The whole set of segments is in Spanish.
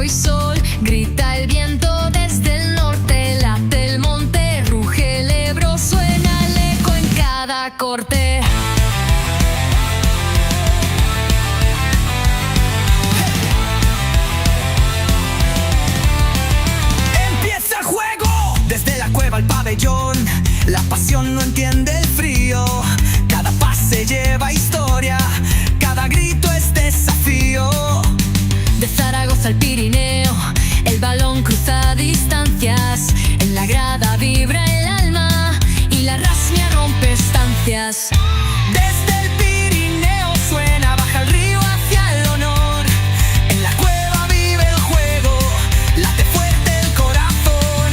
y sol, grita el viento desde el norte, late el monte, ruge el Ebro, suena el eco en cada corte. Empieza el juego, desde la cueva al pabellón, la pasión no entiende el frío, cada pase lleva historia, cada grito es desafío. De Zaragoza al Pirineo, el balón cruza distancias, en la grada vibra el alma y la rasmia rompe estancias. Desde el Pirineo suena, baja el río hacia el honor, en la cueva vive el juego, late fuerte el corazón.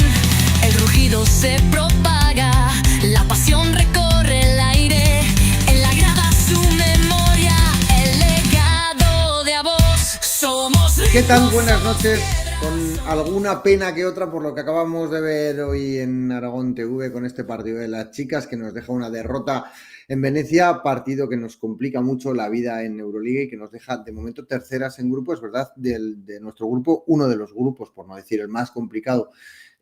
El rugido se propaga, la pasión recorre el aire, en la grada su memoria, el legado de Avós. Somos ¿Qué tal? Buenas noches. Con alguna pena que otra por lo que acabamos de ver hoy en Aragón TV con este partido de las chicas que nos deja una derrota en Venecia, partido que nos complica mucho la vida en Euroliga y que nos deja de momento terceras en grupo, es verdad, de nuestro grupo, uno de los grupos, por no decir el más complicado,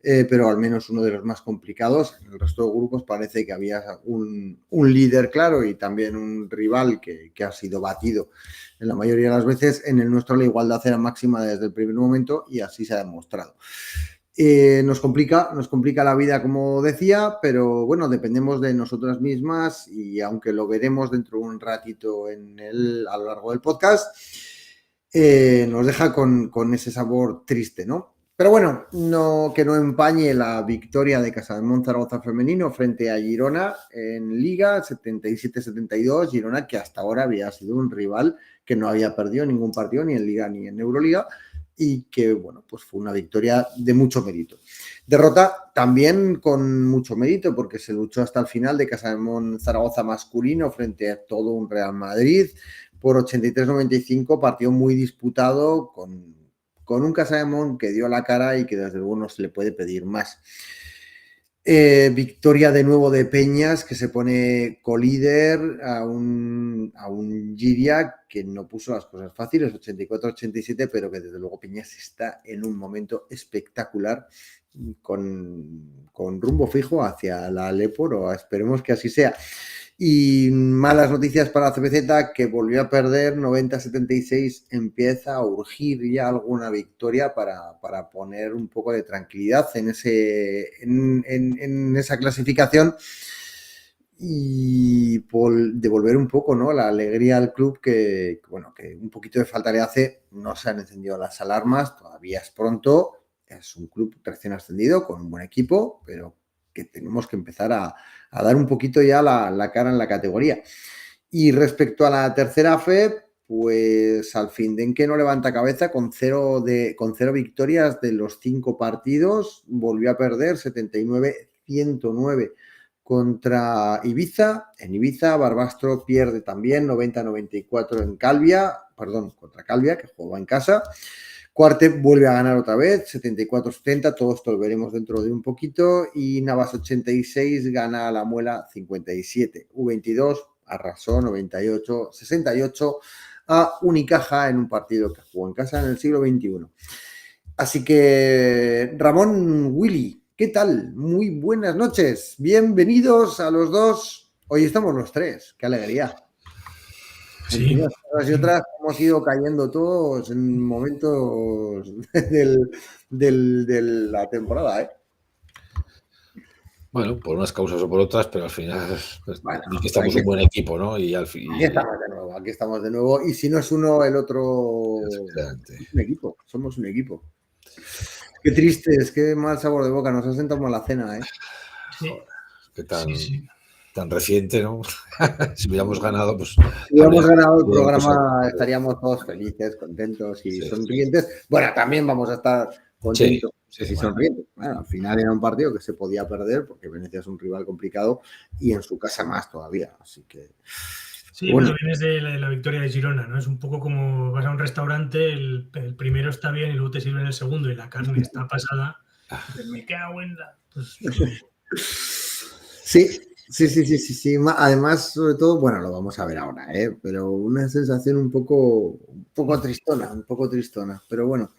pero al menos uno de los más complicados. En el resto de grupos parece que había un líder claro y también un rival que ha sido batido en la mayoría de las veces. En el nuestro la igualdad era máxima desde el primer momento y así se ha demostrado. Nos complica la vida, como decía, pero bueno, dependemos de nosotras mismas y aunque lo veremos dentro de un ratito a lo largo del podcast, nos deja con ese sabor triste, ¿no? Pero bueno, que no empañe la victoria de Casademont Zaragoza femenino frente a Girona en Liga 77-72, Girona que hasta ahora había sido un rival que no había perdido ningún partido ni en Liga ni en Euroliga y que, bueno, pues fue una victoria de mucho mérito. Derrota también con mucho mérito porque se luchó hasta el final de Casademont Zaragoza masculino frente a todo un Real Madrid por 83-95, partido muy disputado con un Casademont que dio la cara y que desde luego no se le puede pedir más. Victoria de nuevo de Peñas, que se pone colíder a un Giria que no puso las cosas fáciles, 84-87, pero que desde luego Peñas está en un momento espectacular con rumbo fijo hacia la Lepor, o esperemos que así sea. Y malas noticias para CPZ, que volvió a perder 90-76, empieza a urgir ya alguna victoria para poner un poco de tranquilidad en esa clasificación y devolver un poco, ¿no?, la alegría al club que un poquito de falta le hace. No se han encendido las alarmas, todavía es pronto, es un club recién ascendido con un buen equipo, pero que tenemos que empezar a dar un poquito ya la cara en la categoría. Y respecto a la tercera FEP, pues al Findenque no levanta cabeza con cero victorias de los 5 partidos, volvió a perder 79-109 contra Ibiza. En Ibiza, Barbastro pierde también 90-94 contra Calvia, que jugaba en casa. Cuarte vuelve a ganar otra vez, 74-70, todo esto lo veremos dentro de un poquito, y Navas 86 gana a la Muela 57. U22 arrasó 98-68 a Unicaja en un partido que jugó en casa en el siglo XXI. Así que, Ramón, Willy, ¿qué tal? Muy buenas noches, bienvenidos a los dos. Hoy estamos los tres, qué alegría. Sí. En unas y otras hemos ido cayendo todos en momentos de la temporada, ¿eh? Bueno, por unas causas o por otras, pero al final pues, Bueno, que estamos un buen equipo, ¿no? Y al fin. Aquí estamos de nuevo. Y si no es uno, el otro. Es un equipo. Somos un equipo. Qué tristes, qué mal sabor de boca. Nos ha sentado mal la cena, ¿eh? Sí. Qué tan reciente, ¿no? Si hubiéramos ganado, pues... Si hubiéramos ganado el programa, estaríamos todos felices, contentos y sonrientes. Bueno, también vamos a estar contentos y sonrientes. Bueno, al final era un partido que se podía perder porque Venecia es un rival complicado y en su casa más todavía. Así que... Sí, bueno, vienes de la victoria de Girona, ¿no? Es un poco como vas a un restaurante, el primero está bien y luego te sirven el segundo y la carne está pasada. Me cago en la... Sí. Además, sobre todo, bueno, lo vamos a ver ahora, pero una sensación un poco un poco tristona, pero bueno.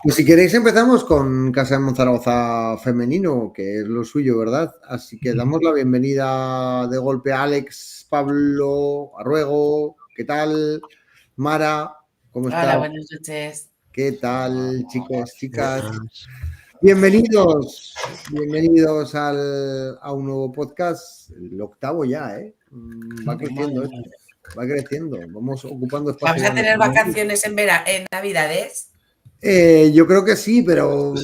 Pues si queréis empezamos con Casa de Monzaragoza femenino, que es lo suyo, ¿verdad? Así que damos la bienvenida de golpe a Alex, Pablo, a Ruego, ¿qué tal? Mara, ¿cómo estás? Hola, buenas noches. ¿Qué tal, chicos, chicas? Bienvenidos a un nuevo podcast, el 8º ya, ¿eh? Va creciendo esto. Va creciendo, vamos ocupando espacio. ¿Vamos a tener vacaciones en Navidades? Yo creo que sí, pero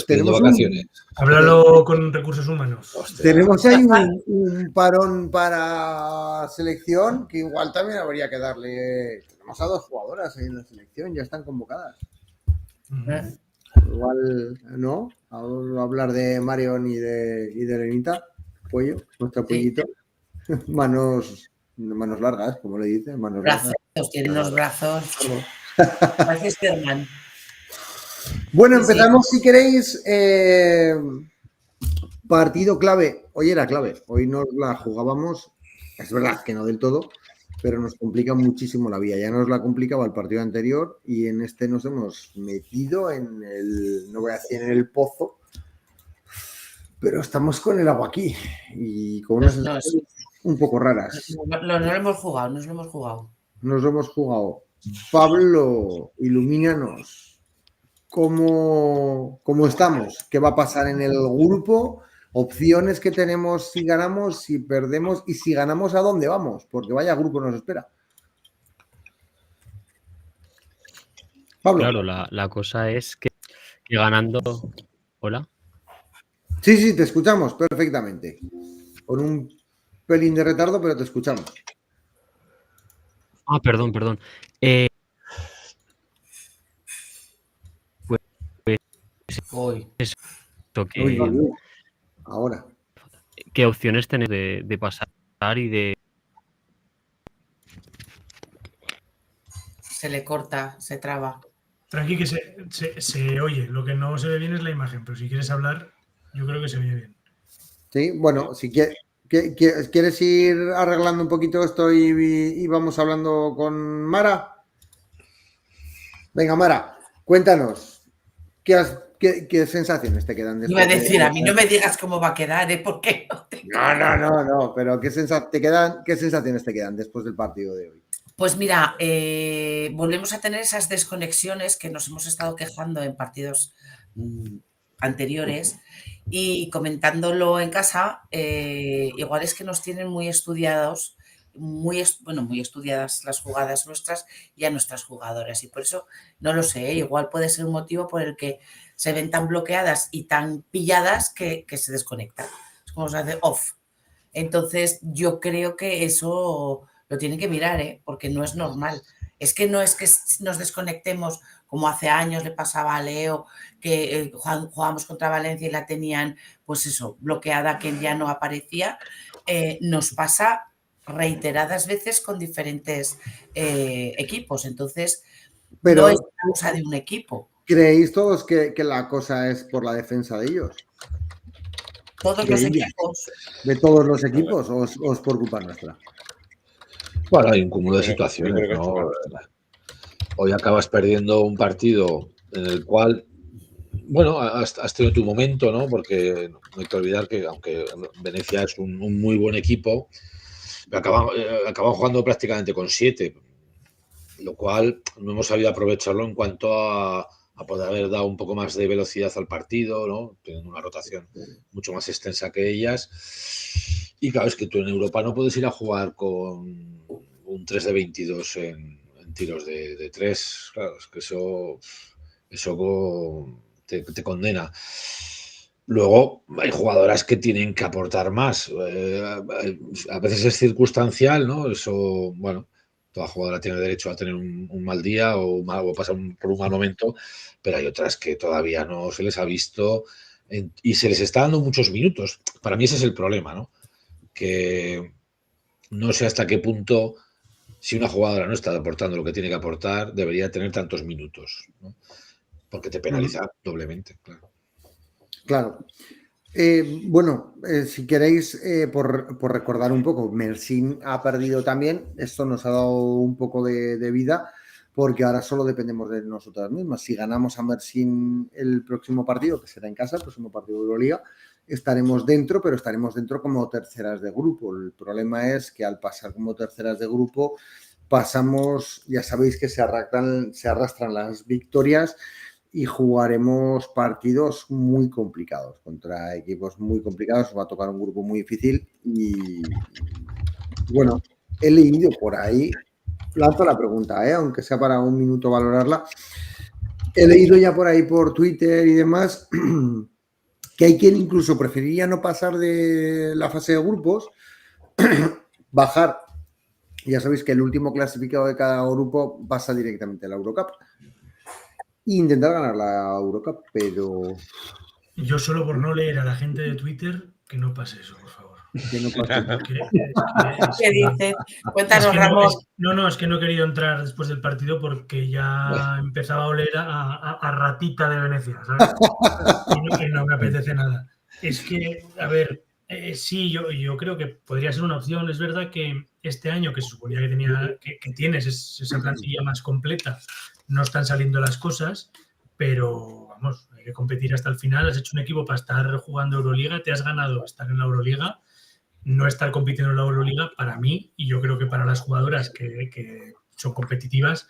tenemos vacaciones. Háblalo con recursos humanos. Hostia. Tenemos ahí un parón para selección que igual también habría que darle. Tenemos a 2 jugadoras ahí en la selección, ya están convocadas. Igual, ¿no? Vamos a hablar de Marion y de Lenita, Pollo, nuestro pollito. Manos largas, como le dicen. Brazos, tiene unos brazos. Gracias, Germán. Bueno, empezamos si queréis. Partido clave. Hoy era clave. Hoy nos la jugábamos. Es verdad que no del todo, pero nos complica muchísimo la vida. Ya nos la complicaba el partido anterior y en este nos hemos metido en el, no voy a decir en el pozo, pero estamos con el agua aquí y con unas sensaciones un poco raras. No lo hemos jugado. Nos lo hemos jugado. Pablo, ilumínanos. ¿Cómo estamos? ¿Qué va a pasar en el grupo? Opciones que tenemos si ganamos, si perdemos y si ganamos, ¿a dónde vamos? Porque vaya grupo nos espera. Pablo. Claro, la cosa es que ganando... ¿Hola? Sí, te escuchamos perfectamente. Con un pelín de retardo, pero te escuchamos. Ah, perdón. Ahora. ¿Qué opciones tenéis de pasar y de... Se le corta, se traba. Tranqui, que se oye. Lo que no se ve bien es la imagen, pero si quieres hablar, yo creo que se oye bien. Sí, bueno, si quieres ir arreglando un poquito esto y vamos hablando con Mara. Venga, Mara, cuéntanos. ¿Qué sensaciones te quedan después? Iba a decir, a mí no me digas cómo va a quedar, ¿eh? Porque no, pero ¿qué sensaciones te quedan después del partido de hoy? Pues mira, volvemos a tener esas desconexiones que nos hemos estado quejando en partidos anteriores y comentándolo en casa, igual es que nos tienen muy estudiados, muy estudiadas las jugadas nuestras y a nuestras jugadoras y por eso no lo sé, igual puede ser un motivo por el que se ven tan bloqueadas y tan pilladas que se desconectan. Es como se hace off. Entonces yo creo que eso lo tienen que mirar, porque no es normal. Es que no es que nos desconectemos como hace años le pasaba a Leo, que jugábamos contra Valencia y la tenían, pues eso, bloqueada, que ya no aparecía. Nos pasa reiteradas veces con diferentes equipos. Entonces, pero no es causa de un equipo. ¿Creéis todos que la cosa es por la defensa de ellos? Todos los equipos. ¿De todos los equipos o es por culpa nuestra? Bueno, hay un cúmulo de situaciones, ¿no? Hoy acabas perdiendo un partido en el cual, bueno, has tenido tu momento, ¿no? Porque no hay que olvidar que, aunque Venecia es un muy buen equipo, acaban jugando prácticamente con 7, lo cual no hemos sabido aprovecharlo en cuanto a poder haber dado un poco más de velocidad al partido, ¿no? Teniendo una rotación mucho más extensa que ellas. Y claro, es que tú en Europa no puedes ir a jugar con un 3 de 22 en tiros de 3. Claro, es que eso te condena. Luego hay jugadoras que tienen que aportar más. A veces es circunstancial, ¿no? Eso, bueno, toda jugadora tiene derecho a tener un mal día o pasar por un mal momento, pero hay otras que todavía no se les ha visto y se les está dando muchos minutos. Para mí ese es el problema, ¿no? Que no sé hasta qué punto, si una jugadora no está aportando lo que tiene que aportar, debería tener tantos minutos, ¿no? Porque te penaliza doblemente, claro. Claro. Bueno, si queréis, por recordar un poco, Mersin ha perdido también, esto nos ha dado un poco de vida, porque ahora solo dependemos de nosotras mismas. Si ganamos a Mersin el próximo partido, que será en casa, el próximo partido de Euroliga, estaremos dentro, pero estaremos dentro como terceras de grupo. El problema es que al pasar como terceras de grupo, pasamos, ya sabéis que se arrastran las victorias y jugaremos partidos muy complicados contra equipos muy complicados. Va a tocar un grupo muy difícil y bueno, he leído por ahí, lanzo la pregunta, aunque sea para un minuto valorarla, he leído ya por ahí por Twitter y demás que hay quien incluso preferiría no pasar de la fase de grupos, bajar. Ya sabéis que el último clasificado de cada grupo pasa directamente a la Eurocup. E intentar ganar la Eurocup, pero... Yo solo por no leer a la gente de Twitter, que no pase eso, por favor. Que no pase. ¿Qué dices? Cuéntanos, Ramón. Es que no he querido entrar después del partido porque ya empezaba a oler a ratita de Venecia, ¿sabes? Y no me apetece nada. Es que, a ver, sí, yo creo que podría ser una opción. Es verdad que este año, que se suponía que tienes esa plantilla más completa, no están saliendo las cosas, pero vamos, hay que competir hasta el final. Has hecho un equipo para estar jugando Euroliga, te has ganado estar en la Euroliga. No estar compitiendo en la Euroliga, para mí, y yo creo que para las jugadoras que son competitivas,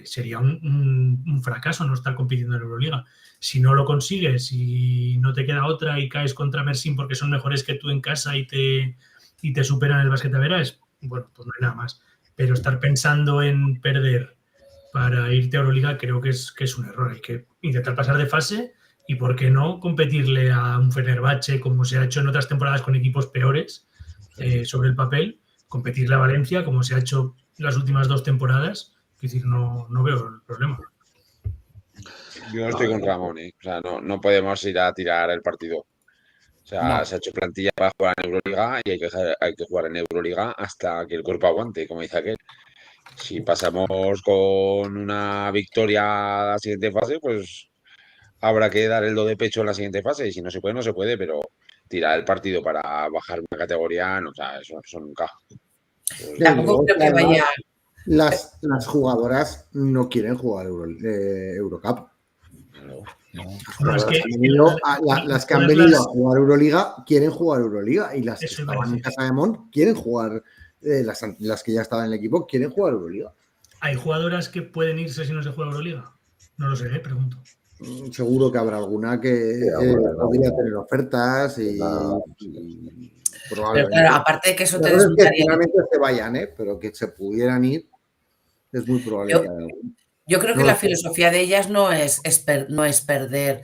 sería un fracaso no estar compitiendo en la Euroliga. Si no lo consigues y no te queda otra y caes contra Mersin porque son mejores que tú en casa y te superan el básquet a veras, bueno, pues no hay nada más. Pero estar pensando en perder para irte a Euroliga creo que es un error. Hay que intentar pasar de fase y, ¿por qué no, competirle a un Fenerbahce, como se ha hecho en otras temporadas con equipos peores sobre el papel? Competirle a Valencia, como se ha hecho las últimas 2 temporadas. Es decir, no veo el problema. Yo estoy con Ramón, O sea, no podemos ir a tirar el partido. O sea, se ha hecho plantilla para jugar en Euroliga y hay que jugar en Euroliga hasta que el cuerpo aguante, como dice aquel. Si pasamos con una victoria a la siguiente fase, pues habrá que dar el do de pecho en la siguiente fase, y si no se puede, no se puede, pero tirar el partido para bajar una categoría, no, o sea, eso nunca. Tampoco creo que vaya... Las jugadoras no quieren jugar Eurocup. Las que han venido a jugar Euroliga quieren jugar Euroliga, y las que estaban en Casa de Mon quieren jugar, las que ya estaban en el equipo quieren jugar Euroliga. ¿Hay jugadoras que pueden irse si no se juega Euroliga? No lo sé, pregunto. Seguro que habrá alguna que podría tener ofertas y probablemente. Pero claro, aparte de que eso te resultaría... que finalmente se vayan, pero que se pudieran ir, es muy probable. Yo creo que la filosofía de ellas no es perder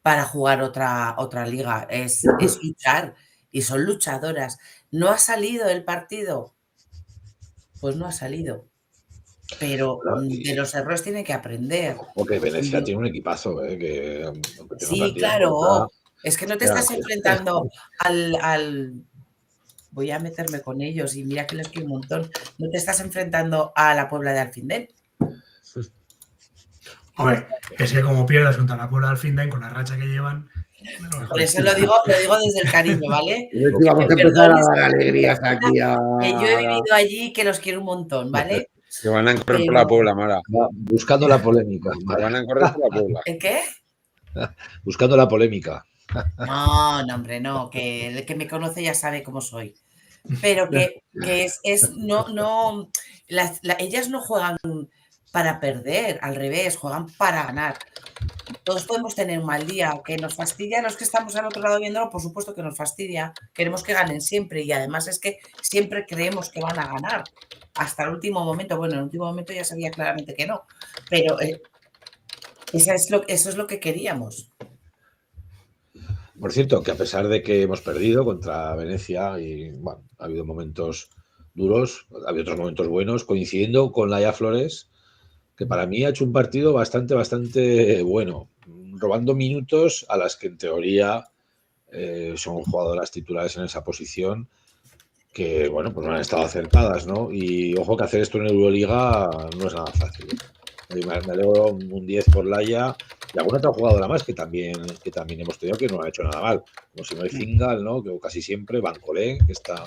para jugar otra liga, es luchar, y son luchadoras. ¿No ha salido el partido? Pues no ha salido. Pero de los errores tiene que aprender. Porque Venecia tiene un equipazo, sí, claro. Es que no te estás enfrentando al... Voy a meterme con ellos y mira que les quiero un montón. No te estás enfrentando a la Puebla de Alfindén. Hombre, es que como pierdas contra la Puebla de Alfindén con la racha que llevan... Por eso lo digo desde el cariño, ¿vale? Vamos a empezar a dar alegrías aquí. Que yo he vivido allí, que los quiero un montón, ¿vale? Que van a correr por la Puebla, Mara. Buscando la polémica. Que van a correr por la Puebla. ¿En qué? Buscando la polémica. No, hombre, no. Que el que me conoce ya sabe cómo soy. Pero que ellas no juegan para perder, al revés, juegan para ganar. Todos podemos tener un mal día, que nos fastidia, los que estamos al otro lado viéndolo, por supuesto que nos fastidia, queremos que ganen siempre, y además es que siempre creemos que van a ganar, hasta el último momento. Bueno, en el último momento ya sabía claramente que no, pero eso es lo que queríamos. Por cierto, que a pesar de que hemos perdido contra Venecia y bueno, ha habido momentos duros, ha habido otros momentos buenos, coincidiendo con Laia Flores, que para mí ha hecho un partido bastante bueno, robando minutos a las que en teoría son jugadoras titulares en esa posición, que bueno, pues no han estado acertadas, ¿no? Y ojo que hacer esto en Euroliga no es nada fácil. Me alegro un 10 por Laia y alguna otra jugadora más que también hemos tenido, que no ha hecho nada mal, como si no hay Fingal, ¿no? Que casi siempre, Van Colén, que está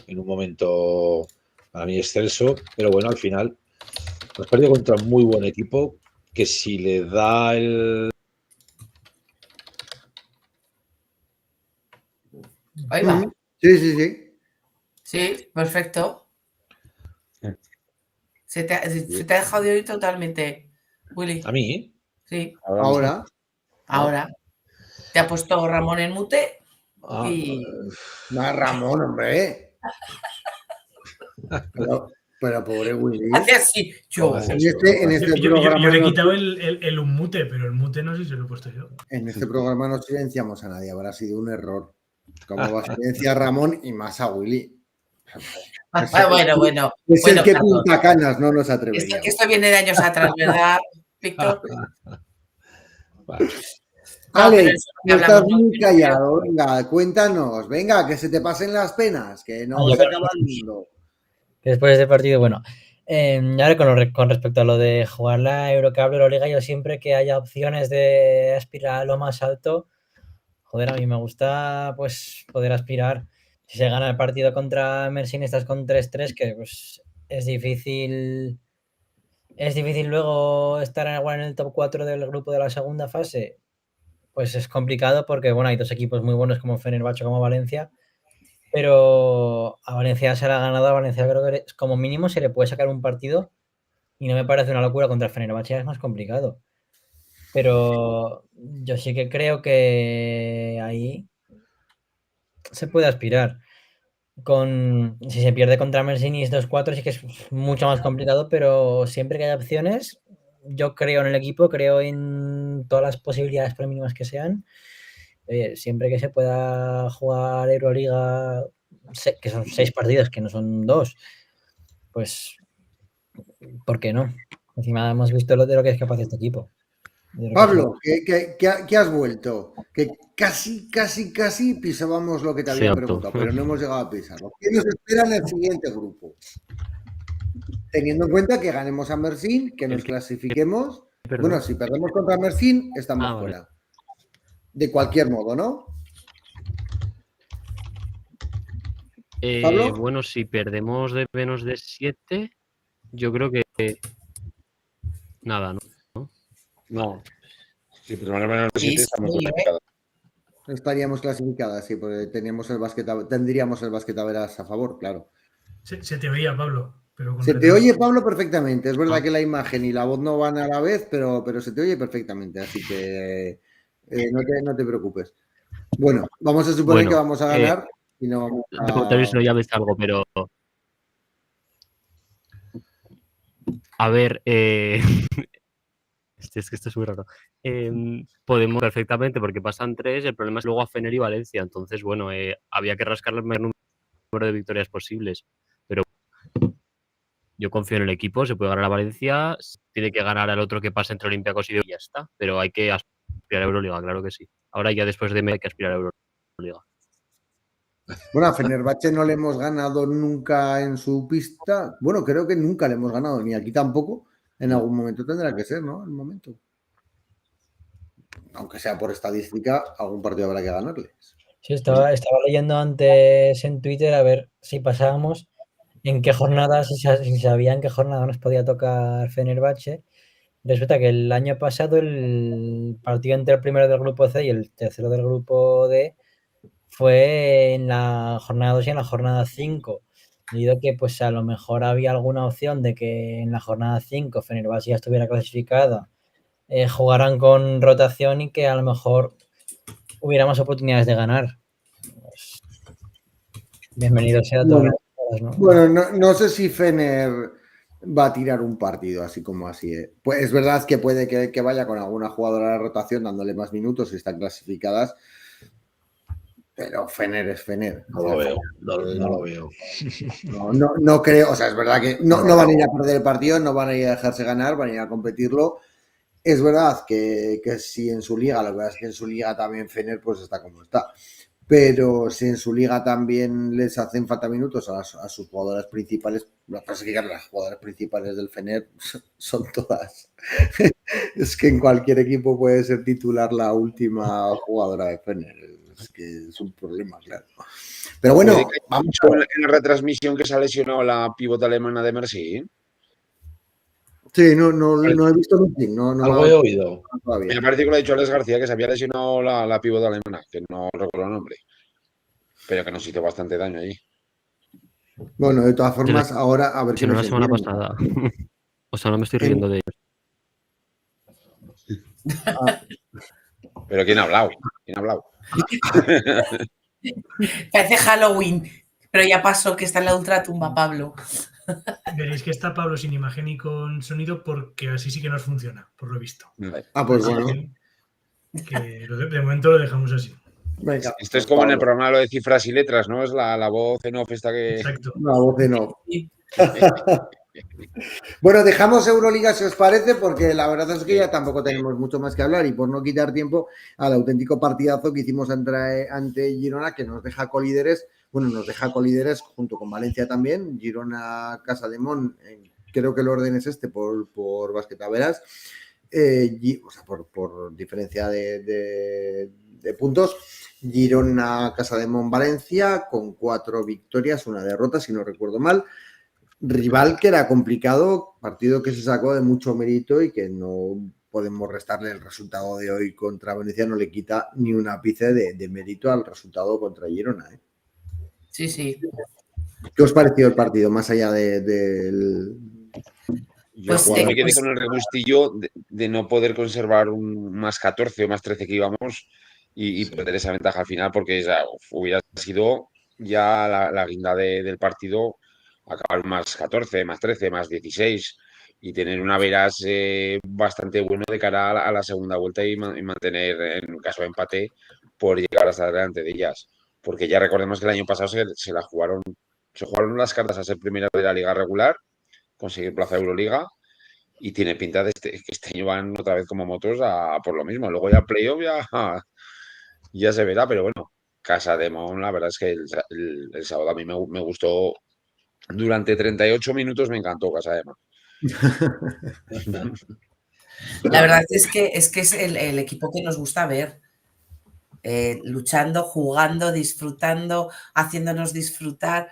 en un momento para mí excelso, pero bueno, al final Has perdido contra un muy buen equipo que si le da el... Ahí va. Sí. Sí, perfecto. Se te ha dejado de oír totalmente, Willy. ¿A mí? Sí, Ahora. ahora. Te ha puesto Ramón en mute Ah, y... No, Ramón, hombre. Pero pobre Willy. Hace así. Yo. Hace En este programa Yo le he no- quitado el unmute, pero el mute no sé si se lo he puesto yo. En este programa no silenciamos a nadie, habrá sido un error. ¿Cómo va a silenciar a Ramón y más a Willy? Bueno. Es Bueno, el que Carlos, pinta canas, no nos atreveríamos. esto viene de años atrás, ¿verdad, Víctor? Vale. No, Ale, pero eso es lo que estás hablamos, muy ¿no? callado. Venga, cuéntanos. Venga, que se te pasen las penas, que no yo se creo acaba el mundo. que después de este partido, bueno, ahora con respecto a lo de jugar la Eurocup, Euroliga, yo siempre que haya opciones de aspirar a lo más alto, joder, a mí me gusta pues poder aspirar. Si se gana el partido contra Mersin, estás con 3-3, que pues es difícil luego estar igual en el top 4 del grupo de la segunda fase. Pues es complicado porque, bueno, hay dos equipos muy buenos como Fenerbahce como Valencia, pero a Valencia se la ha ganado. A Valencia creo que como mínimo se le puede sacar un partido y no me parece una locura. Contra el Fenerbahce es más complicado. Pero yo sí que creo que ahí se puede aspirar. Si se pierde contra Mersinis 2-4 sí que es mucho más complicado, pero siempre que haya opciones, yo creo en el equipo, creo en todas las posibilidades por mínimas que sean. Siempre que se pueda jugar Euroliga, que son 6 partidos, que no son 2, pues, ¿por qué no? Encima hemos visto lo que es capaz este equipo. Pablo, que has vuelto. Que casi pisábamos lo que te había Cierto. preguntado, pero no hemos llegado a pisarlo. ¿Qué nos espera en el siguiente grupo? Teniendo en cuenta que ganemos a Mersin, que nos clasifiquemos. Perdón. Bueno, si perdemos contra Mersin, estamos Ah, vale. fuera. De cualquier modo, ¿no? ¿Pablo? Bueno, si perdemos de menos de 7, yo creo que nada, ¿no? No. Si perdemos menos de Sí, 7, estamos sí, clasificados. Estaríamos clasificadas, sí, porque tendríamos el basquetaveras a favor, claro. Se te oía, Pablo. Pero con Se te retraso. oye, Pablo, perfectamente. Es verdad Ah. que la imagen y la voz no van a la vez, pero se te oye perfectamente, así que no te preocupes. Bueno, vamos a suponer que vamos a ganar y no vamos a... De comentarios si no ya ves algo, pero a ver, es que esto es muy raro. Podemos perfectamente, porque pasan 3, el problema es luego a Fener y Valencia. Entonces, bueno, había que rascar el mayor número de victorias posibles. Pero yo confío en el equipo, se puede ganar a Valencia, tiene que ganar al otro que pasa entre Olympiacos y ya está. Pero hay que aspirar a Euroliga, claro que sí. Ahora ya después de hay que aspirar a Euroliga. Bueno, a Fenerbahce no le hemos ganado nunca en su pista. Bueno, creo que nunca le hemos ganado, ni aquí tampoco. En algún momento tendrá que ser, ¿no? El momento. Aunque sea por estadística, algún partido habrá que ganarles. Sí, estaba leyendo antes en Twitter a ver si pasábamos en qué jornada, si sabían qué jornada nos podía tocar Fenerbahce. Resulta que el año pasado el partido entre el primero del grupo C y el tercero del grupo D fue en la jornada 2 y en la jornada 5. Debido a que pues a lo mejor había alguna opción de que en la jornada 5 Fenerbahce ya estuviera clasificada, jugaran con rotación y que a lo mejor hubiera más oportunidades de ganar. Pues, bienvenido sea todo. Bueno, no sé si Fener va a tirar un partido así como así. Pues es verdad que puede que vaya con alguna jugadora de la rotación dándole más minutos si están clasificadas. Pero Fener es Fener. No lo veo, no lo veo. No creo, o sea, es verdad que no van a ir a perder el partido, no van a ir a dejarse ganar, van a ir a competirlo. Es verdad que si en su liga, la verdad es que en su liga también Fener pues está como está. Pero si en su liga también les hacen falta minutos a sus jugadoras principales, lo que pasa es que las jugadoras principales del Fener son todas. Es que en cualquier equipo puede ser titular la última jugadora de Fener. Es que es un problema, claro. Pero bueno, vamos en la retransmisión que se ha lesionado la pivota alemana de Mersin. Sí, no he visto meeting, no Algo he oído. Me parece que lo ha dicho Alex García, que se había lesionado la pívot alemana, que no recuerdo el nombre, pero que nos hizo bastante daño allí. Bueno, de todas formas, ahora a ver qué no me la semana entiende. pasada. O sea, no me estoy riendo de ellos. Pero ¿quién ha hablado? ¿Quién ha hablado? Parece Halloween, pero ya pasó que está en la ultratumba, Pablo. Veréis que está Pablo sin imagen y con sonido porque así sí que nos funciona, por lo visto. Pues bueno. Que de momento lo dejamos así. Venga, esto es como en el programa lo de cifras y letras, ¿no? Es la voz en off esta que... Exacto. La voz en off. Bueno, dejamos Euroliga si os parece, porque la verdad es que ya tampoco tenemos mucho más que hablar y por no quitar tiempo al auténtico partidazo que hicimos ante Girona, que nos deja colíderes, junto con Valencia también, Girona, Casademón, creo que el orden es este por basquetaveras, o sea, por diferencia de puntos. Girona, Casademón, Valencia, con 4 victorias, 1 derrota, si no recuerdo mal. Rival que era complicado, partido que se sacó de mucho mérito y que no podemos restarle el resultado de hoy contra Valencia, no le quita ni un ápice de mérito al resultado contra Girona. Sí, sí. ¿Qué os pareció el partido, más allá del... Yo me quedé con el regustillo de no poder conservar un más 14 o más 13 que íbamos y perder esa ventaja al final, porque ya hubiera sido ya la guinda del partido, acabar más 14, más 13, más 16 y tener una veras bastante bueno de cara a la segunda vuelta y mantener, en caso de empate, por llegar hasta delante de ellas. Porque ya recordemos que el año pasado se jugaron las cartas a ser primera de la liga regular, conseguir plaza de Euroliga, y tiene pinta de que este año van otra vez como motos a por lo mismo. Luego ya playoff ya se verá, pero bueno, Casademón, la verdad es que el sábado a mí me gustó. Durante 38 minutos me encantó Casademón. La verdad es que es el equipo que nos gusta ver. Luchando, jugando, disfrutando, haciéndonos disfrutar,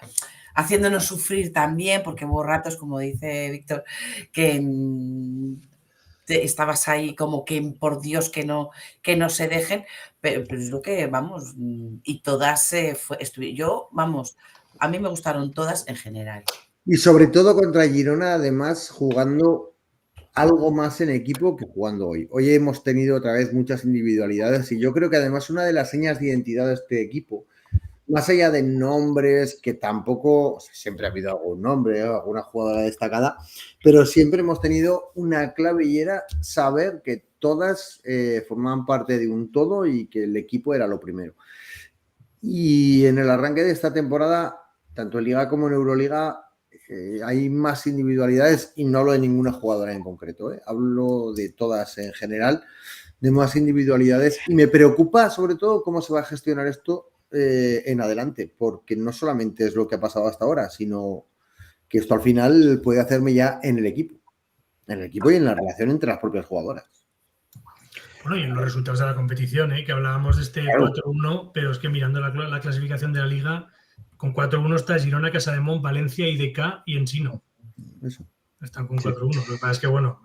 haciéndonos sufrir también, porque hubo ratos, como dice Víctor, que estabas ahí como que por Dios que no se dejen, pero es lo que vamos, y todas a mí me gustaron todas en general. Y sobre todo contra Girona, además, jugando algo más en equipo que jugando hoy. Hoy hemos tenido otra vez muchas individualidades y yo creo que además una de las señas de identidad de este equipo, más allá de nombres, que tampoco, o sea, siempre ha habido algún nombre, alguna jugadora destacada, pero siempre hemos tenido una clave y era saber que todas formaban parte de un todo y que el equipo era lo primero. Y en el arranque de esta temporada, tanto en Liga como en Euroliga, hay más individualidades y no hablo de ninguna jugadora en concreto, hablo de todas en general, de más individualidades y me preocupa sobre todo cómo se va a gestionar esto en adelante, porque no solamente es lo que ha pasado hasta ahora, sino que esto al final puede hacerme ya en el equipo y en la relación entre las propias jugadoras. Bueno, y en los resultados de la competición, que hablábamos de este 4-1, pero es que mirando la clasificación de la Liga, con 4-1 está Girona, Casademón, Valencia, IDK y Ensino. Eso. Están con 4-1. Lo que pasa es que, bueno,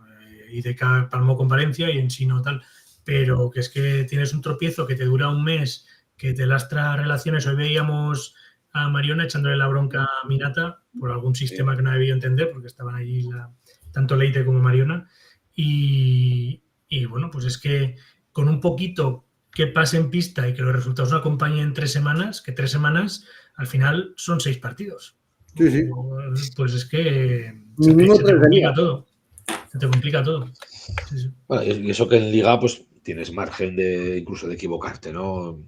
IDK palmó con Valencia y Ensino tal. Pero que es que tienes un tropiezo que te dura un mes, que te lastra relaciones. Hoy veíamos a Mariona echándole la bronca a Minata por algún sistema que no había entender, porque estaban allí tanto Leite como Mariona. Y bueno, pues es que con un poquito que pase en pista y que los resultados no acompañen en 3 semanas, que 3 semanas al final son 6 partidos. Sí, sí. Pues es que se te complica todo. Se te complica todo. Sí, sí. Bueno, y eso que en Liga pues tienes margen incluso de equivocarte, ¿no?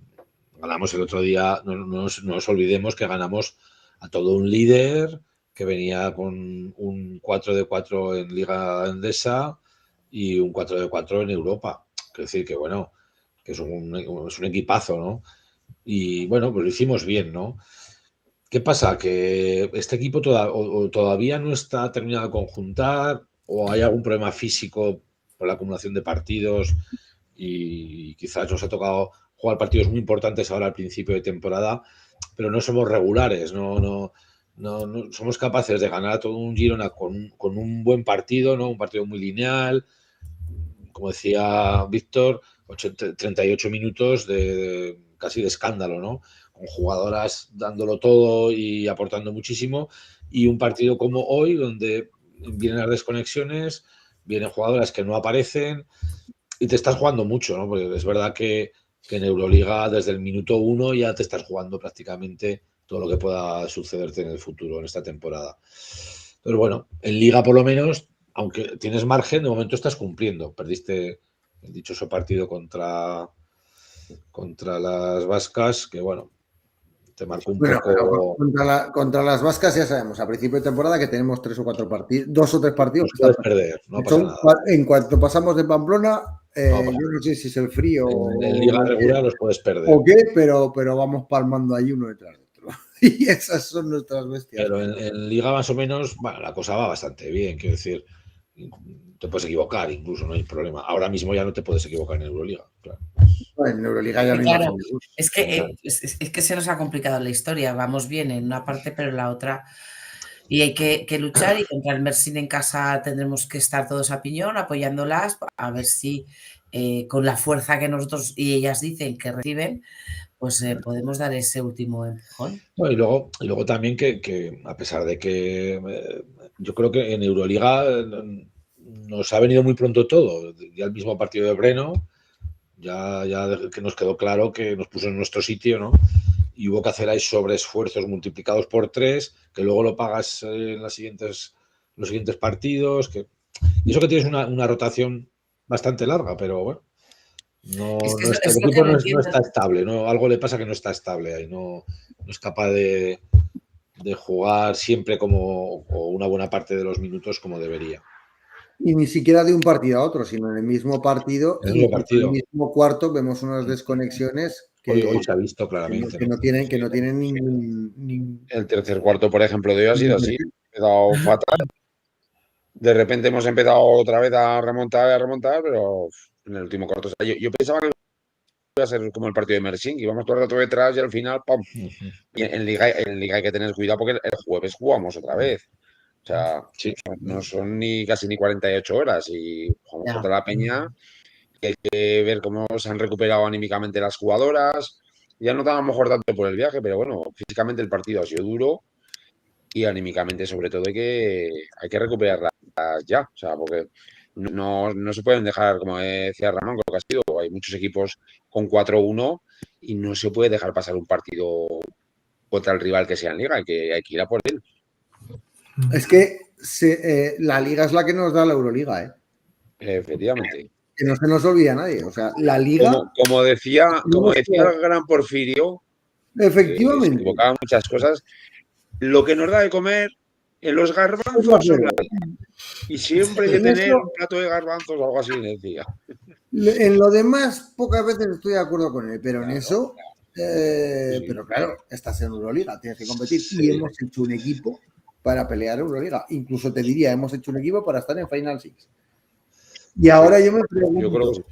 Ganamos el otro día, no nos olvidemos que ganamos a todo un líder que venía con un 4-4 en Liga Endesa y un 4-4 en Europa. Quiero decir que, bueno, que es un equipazo, ¿no? Y, bueno, pues lo hicimos bien, ¿no? ¿Qué pasa? Que este equipo todavía no está terminado de conjuntar o hay algún problema físico por la acumulación de partidos y quizás nos ha tocado jugar partidos muy importantes ahora al principio de temporada, pero no somos regulares, no no somos capaces de ganar a todo un Girona con un buen partido, ¿no? Un partido muy lineal, como decía Víctor, 38 minutos de casi de escándalo, ¿no? Con jugadoras dándolo todo y aportando muchísimo, y un partido como hoy donde vienen las desconexiones, vienen jugadoras que no aparecen y te estás jugando mucho, ¿no? Porque es verdad que en Euroliga desde el minuto 1 ya te estás jugando prácticamente todo lo que pueda sucederte en el futuro, en esta temporada. Pero bueno, en Liga por lo menos, aunque tienes margen, de momento estás cumpliendo. Perdiste el dichoso partido contra las vascas, que bueno, te marcó un poco. Contra las vascas ya sabemos, a principio de temporada que tenemos 3 o 4 partidos, 2 o 3 partidos. Los puedes perder, no pasa nada. En cuanto pasamos de Pamplona, yo no sé si es el frío en Liga regular los puedes perder. O qué, pero vamos palmando ahí uno detrás de otro. Y esas son nuestras bestias. Pero en Liga más o menos, bueno, la cosa va bastante bien, quiero decir, te puedes equivocar, incluso no hay problema. Ahora mismo ya no te puedes equivocar en Euroliga, claro. En Euroliga ya claro, es que se nos ha complicado la historia. Vamos bien en una parte, pero en la otra. Y hay que luchar, y contra el Mersin en casa tendremos que estar todos a piñón, apoyándolas, a ver si con la fuerza que nosotros y ellas dicen que reciben, pues podemos dar ese último empujón. No, y luego también que a pesar de que yo creo que en Euroliga nos ha venido muy pronto todo. Ya el mismo partido de Breno, ya que nos quedó claro que nos puso en nuestro sitio, ¿no? Y hubo que hacer ahí sobreesfuerzos multiplicados por 3, que luego lo pagas en los siguientes partidos. Y eso que tienes una rotación bastante larga, pero bueno, el equipo no está estable, ¿no? Algo le pasa que no está estable ahí, no es capaz de jugar siempre o una buena parte de los minutos como debería. Y ni siquiera de un partido a otro, sino en el mismo partido, en el mismo cuarto vemos unas desconexiones que hoy se ha visto claramente. Que no tienen ningún... El tercer cuarto, por ejemplo, de hoy ha sido así. Ha quedado fatal. De repente hemos empezado otra vez a remontar, pero en el último cuarto. O sea, yo pensaba que iba a ser como el partido de Mersin, que íbamos todo el rato detrás y al final, ¡pam! Y en Liga hay que tener cuidado porque el jueves jugamos otra vez. O sea, sí, no son casi ni 48 horas y jugamos contra la Peña. Y hay que ver cómo se han recuperado anímicamente las jugadoras. Ya no tan a lo mejor tanto por el viaje, pero bueno, físicamente el partido ha sido duro y anímicamente sobre todo hay que recuperarlas ya. O sea, porque no se pueden dejar, como decía Ramón, con lo que ha sido. Hay muchos equipos con 4-1 y no se puede dejar pasar un partido contra el rival que sea en Liga. Hay que ir a por él. Es que la Liga es la que nos da la Euroliga, ¿eh? Efectivamente. Que no se nos olvida a nadie. O sea, la Liga... Como decía el gran Porfirio, efectivamente. Se equivocaba muchas cosas. Lo que nos da de comer en los garbanzos son la Liga. Y siempre hay que tener un plato de garbanzos o algo así, decía. En lo demás, pocas veces estoy de acuerdo con él, pero en eso... sí. Pero claro, estás en Euroliga, tienes que competir. Sí. Y hemos hecho un equipo para pelear Euroliga. Incluso te diría, hemos hecho un equipo para estar en Final Six. Y ahora yo me pregunto, yo creo que sí.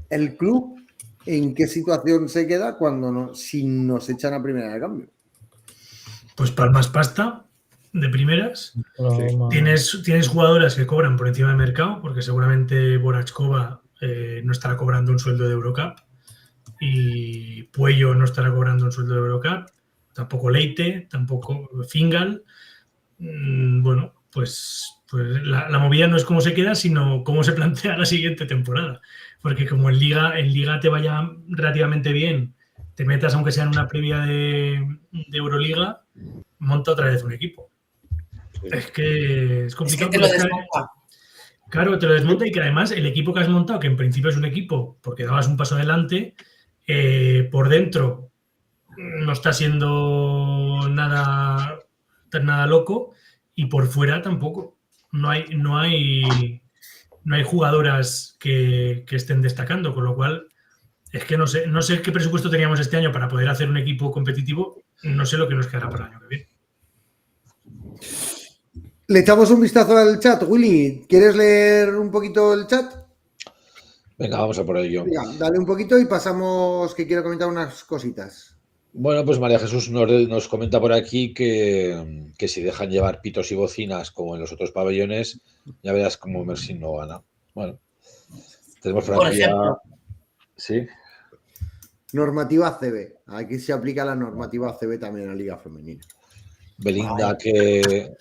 ¿El club en qué situación se queda si nos echan a primera de cambio? Pues palmas pasta de primeras. Sí. Tienes jugadoras que cobran por encima del mercado, porque seguramente Borachkova no estará cobrando un sueldo de Eurocup y Puello no estará cobrando un sueldo de Eurocup, tampoco Leite, tampoco Fingal. Bueno, pues la movida no es cómo se queda, sino cómo se plantea la siguiente temporada. Porque como en Liga te vaya relativamente bien, te metas aunque sea en una previa de Euroliga, monta otra vez un equipo. Sí. Es que es complicado. Es que te lo desmonta. Claro, te lo desmonta, y que además el equipo que has montado, que en principio es un equipo porque dabas un paso adelante, por dentro no está siendo nada loco, y por fuera tampoco. No hay jugadoras que estén destacando, con lo cual es que no sé qué presupuesto teníamos este año para poder hacer un equipo competitivo. No sé lo que nos quedará para el año que viene. Le echamos un vistazo al chat. Willy, ¿quieres leer un poquito el chat? Venga, vamos a por ello. Venga, dale un poquito y pasamos, que quiero comentar unas cositas. Bueno, pues María Jesús nos comenta por aquí que si dejan llevar pitos y bocinas como en los otros pabellones, ya verás cómo Mersin no gana. Bueno, tenemos por Por aquí ejemplo. Sí. Normativa ACB. Aquí se aplica la normativa ACB también en la Liga Femenina. Belinda que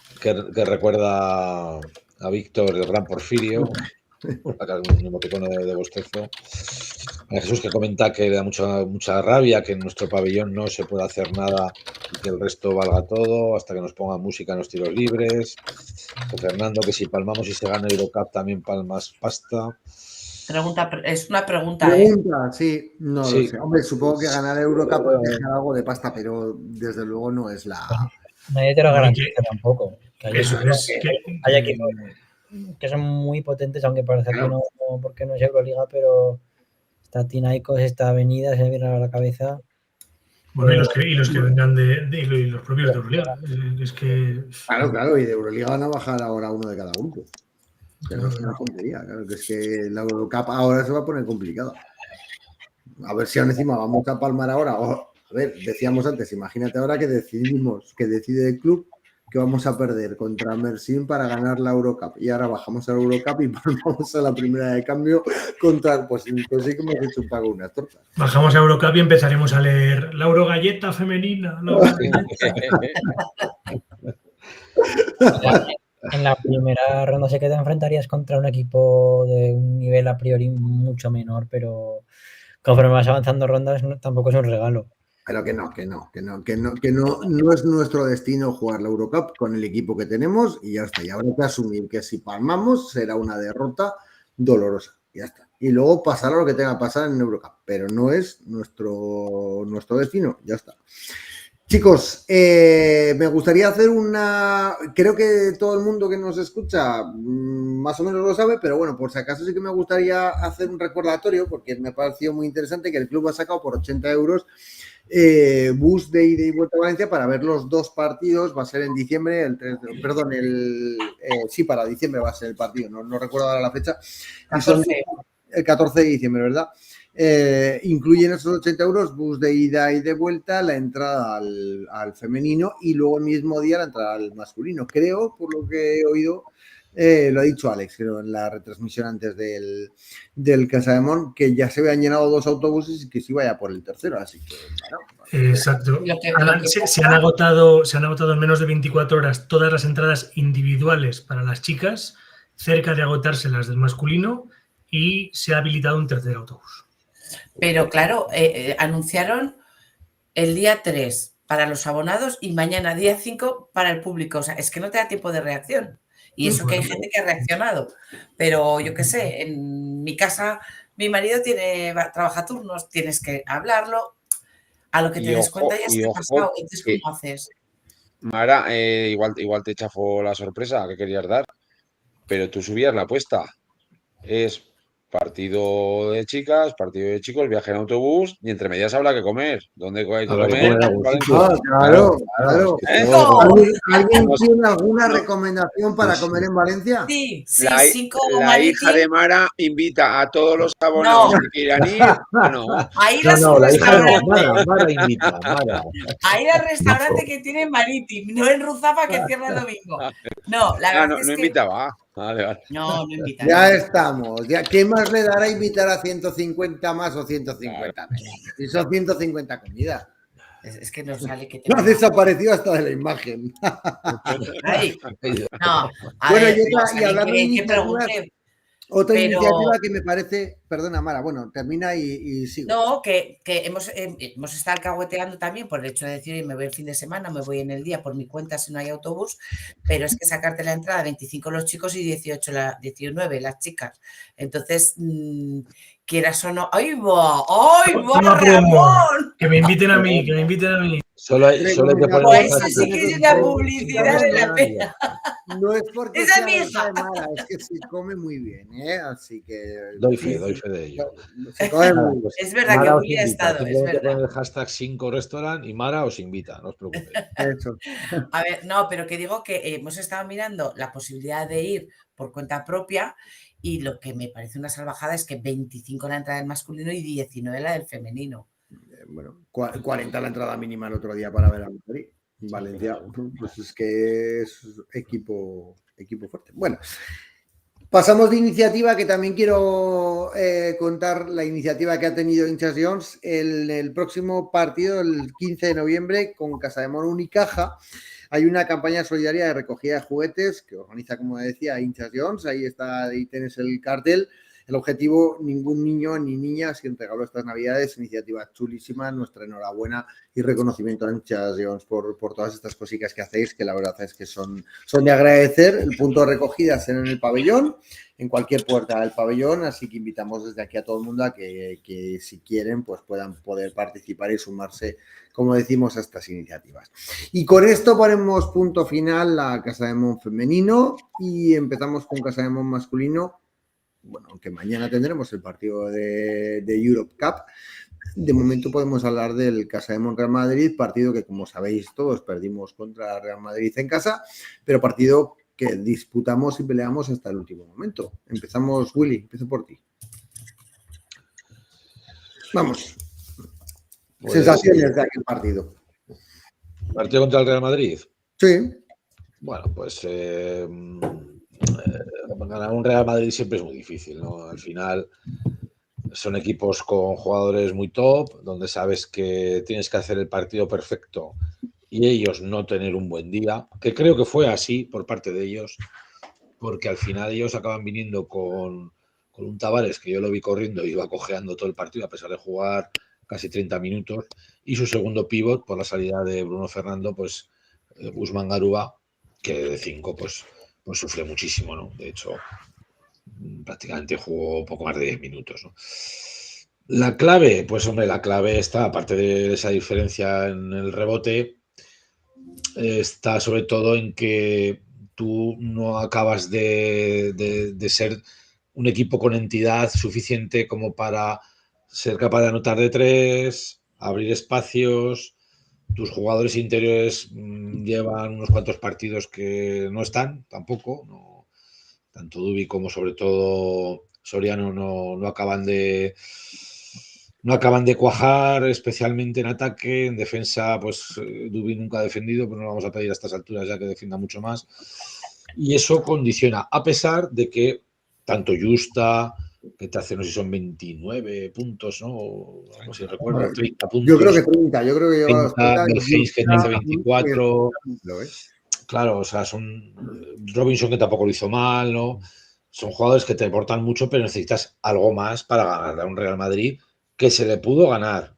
recuerda a Víctor, el gran Porfirio, un emoticono de bostezo. María Jesús que comenta que le da mucha rabia que en nuestro pabellón no se pueda hacer nada y que el resto valga todo hasta que nos pongan música en los tiros libres. Que Fernando que si palmamos y se gana Eurocup también palmas pasta. Es una pregunta, Pregunta, sí, no Sí. lo sé. Hombre, supongo que ganar Eurocup deja algo de pasta, pero desde luego no es la... Nadie te lo garantiza tampoco. Que hay Eso equipos es. hay equipos que son muy potentes, aunque parece que no, porque no es Euroliga, pero está Tinaikos, está Avenida, se me viene a la cabeza. Bueno, y los que vengan de los propios de Euroliga. Es que. Claro, y de Euroliga van a bajar ahora uno de cada grupo. Pero es una tontería, claro, que es que la Eurocup ahora se va a poner complicada. A ver si aún encima vamos a palmar ahora. A ver, decíamos antes, imagínate ahora que decide el club que vamos a perder contra Mersin para ganar la Eurocup. Y ahora bajamos a la Eurocup y palmamos a la primera de cambio contra, pues entonces sí que hemos hecho un pago unas tortas. Bajamos a Eurocup y empezaremos a leer la Eurogalleta femenina. En la primera ronda sé que te enfrentarías contra un equipo de un nivel a priori mucho menor, pero conforme vas avanzando rondas tampoco es un regalo. Pero que no es nuestro destino jugar la Eurocup con el equipo que tenemos y ya está. Y habrá que asumir que si palmamos será una derrota dolorosa. Ya está. Y luego pasará lo que tenga que pasar en Eurocup. Pero no es nuestro destino. Ya está. Chicos, me gustaría hacer creo que todo el mundo que nos escucha más o menos lo sabe, pero bueno, por si acaso sí que me gustaría hacer un recordatorio porque me ha parecido muy interesante que el club ha sacado por 80 euros bus de ida y vuelta a Valencia para ver los dos partidos. Va a ser en diciembre, para diciembre va a ser el partido, no recuerdo ahora la fecha. El 14 de diciembre, ¿verdad? Incluyen esos 80 euros, bus de ida y de vuelta, la entrada al femenino y luego el mismo día la entrada al masculino. Creo, por lo que he oído, lo ha dicho Alex, creo, en la retransmisión antes del Casademont, que ya se habían llenado 2 autobuses y que sí vaya por el tercero, así que... Bueno, exacto. Se han agotado en menos de 24 horas todas las entradas individuales para las chicas, cerca de agotarse las del masculino, y se ha habilitado un tercer autobús. Pero claro, anunciaron el día 3 para los abonados y mañana día 5 para el público. O sea, es que no te da tiempo de reacción. Y eso que hay gente que ha reaccionado. Pero yo qué sé, en mi casa mi marido trabaja turnos, tienes que hablarlo. A lo que te des cuenta ya se ha pasado. Entonces, ¿cómo haces? Mara, igual te chafó la sorpresa que querías dar, pero tú subías la apuesta. Es partido de chicas, partido de chicos, viaje en autobús y entre medias habrá que comer. ¿Dónde hay que comer? Claro. ¿Alguien tiene alguna recomendación para comer en Valencia? Sí, la hija de Mara invita a todos los abonados que quieran ir. A ir a su restaurante. Mara invita. A ir al restaurante que tiene Marítim, no en Ruzafa que cierra el domingo. No, la verdad es que... invitaba. Vale. No invitaba. Ya estamos. ¿Qué más le dará invitar a 150 más o 150 menos? Si son 150 comidas. Es que no sale que te... No ha desaparecido hasta de la imagen. Ay, no. Bueno, y hablando de iniciativas, otra iniciativa que me parece... Perdona, Mara, bueno, termina y sigo. No, que hemos estado alcahueteando también por el hecho de decir, me voy el fin de semana, me voy en el día por mi cuenta si no hay autobús, pero es que sacarte la entrada 25 los chicos y 19 las chicas. Entonces, quieras o no... ¡Ay, va! ¡Ramón! Que me inviten a mí, Solo hay que poner... Pues eso sí que es una publicidad de la pena. No es porque esa sea mi hija. Mara, es que se come muy bien, así que... Doy fe de ello. Se come muy bien. Es verdad que hubiera estado, es verdad. Poner el hashtag 5 restaurant y Mara os invita, no os preocupéis. A ver, no, pero que digo que hemos estado mirando la posibilidad de ir por cuenta propia y lo que me parece una salvajada es que 25 la entrada del masculino y 19 la del femenino. Bueno, 40 la entrada mínima el otro día para ver a Madrid. Valencia, pues es que es equipo fuerte. Bueno, pasamos de iniciativa, que también quiero contar la iniciativa que ha tenido Hinchas Jones. El próximo partido, el 15 de noviembre, con Casademón Unicaja, hay una campaña solidaria de recogida de juguetes que organiza, como decía, Hinchas Jones. Ahí está, ahí tienes el cartel. El objetivo, ningún niño ni niña sin regalo estas navidades. Iniciativa chulísima, nuestra enhorabuena y reconocimiento a Hinchas Jones por todas estas cositas que hacéis, que la verdad es que son de agradecer. El punto de recogida es en el pabellón, en cualquier puerta del pabellón, así que invitamos desde aquí a todo el mundo a que si quieren pues puedan poder participar y sumarse, como decimos, a estas iniciativas. Y con esto ponemos punto final a Casademón femenino y empezamos con Casademón masculino. Bueno, aunque mañana tendremos el partido de Europe Cup, de momento podemos hablar del Casademón Real Madrid, partido que, como sabéis todos, perdimos contra Real Madrid en casa, pero partido que disputamos y peleamos hasta el último momento. Empezamos, Willy, empiezo por ti. Vamos. Pues, sensaciones de aquel partido. ¿Partido contra el Real Madrid? Sí. Bueno, pues ganar un Real Madrid siempre es muy difícil, ¿no? Al final son equipos con jugadores muy top, donde sabes que tienes que hacer el partido perfecto y ellos no tener un buen día, que creo que fue así por parte de ellos, porque al final ellos acaban viniendo con un Tavares que yo lo vi corriendo y iba cojeando todo el partido a pesar de jugar casi 30 minutos, y su segundo pívot por la salida de Bruno Fernando, pues Usman Garuba, que de 5 pues sufre muchísimo, ¿no? De hecho, prácticamente jugó poco más de 10 minutos, ¿no? La clave, pues hombre, la clave está, aparte de esa diferencia en el rebote, está sobre todo en que tú no acabas de ser un equipo con entidad suficiente como para ser capaz de anotar de 3, abrir espacios. Tus jugadores interiores llevan unos cuantos partidos que no están tampoco, no, tanto Dubi como sobre todo Soriano no acaban de cuajar, especialmente en ataque. En defensa, pues Dubi nunca ha defendido, pero no vamos a pedir a estas alturas ya que defienda mucho más. Y eso condiciona, a pesar de que tanto Justa, que te hace, no sé si son 29 puntos, ¿no? No sé si recuerdo, 30 puntos. Yo creo que 30, yo creo que lleva los 30, Belgis, que te hace 24. Claro, o sea, son Robinson, que tampoco lo hizo mal, ¿no? Son jugadores que te aportan mucho, pero necesitas algo más para ganar a un Real Madrid que se le pudo ganar,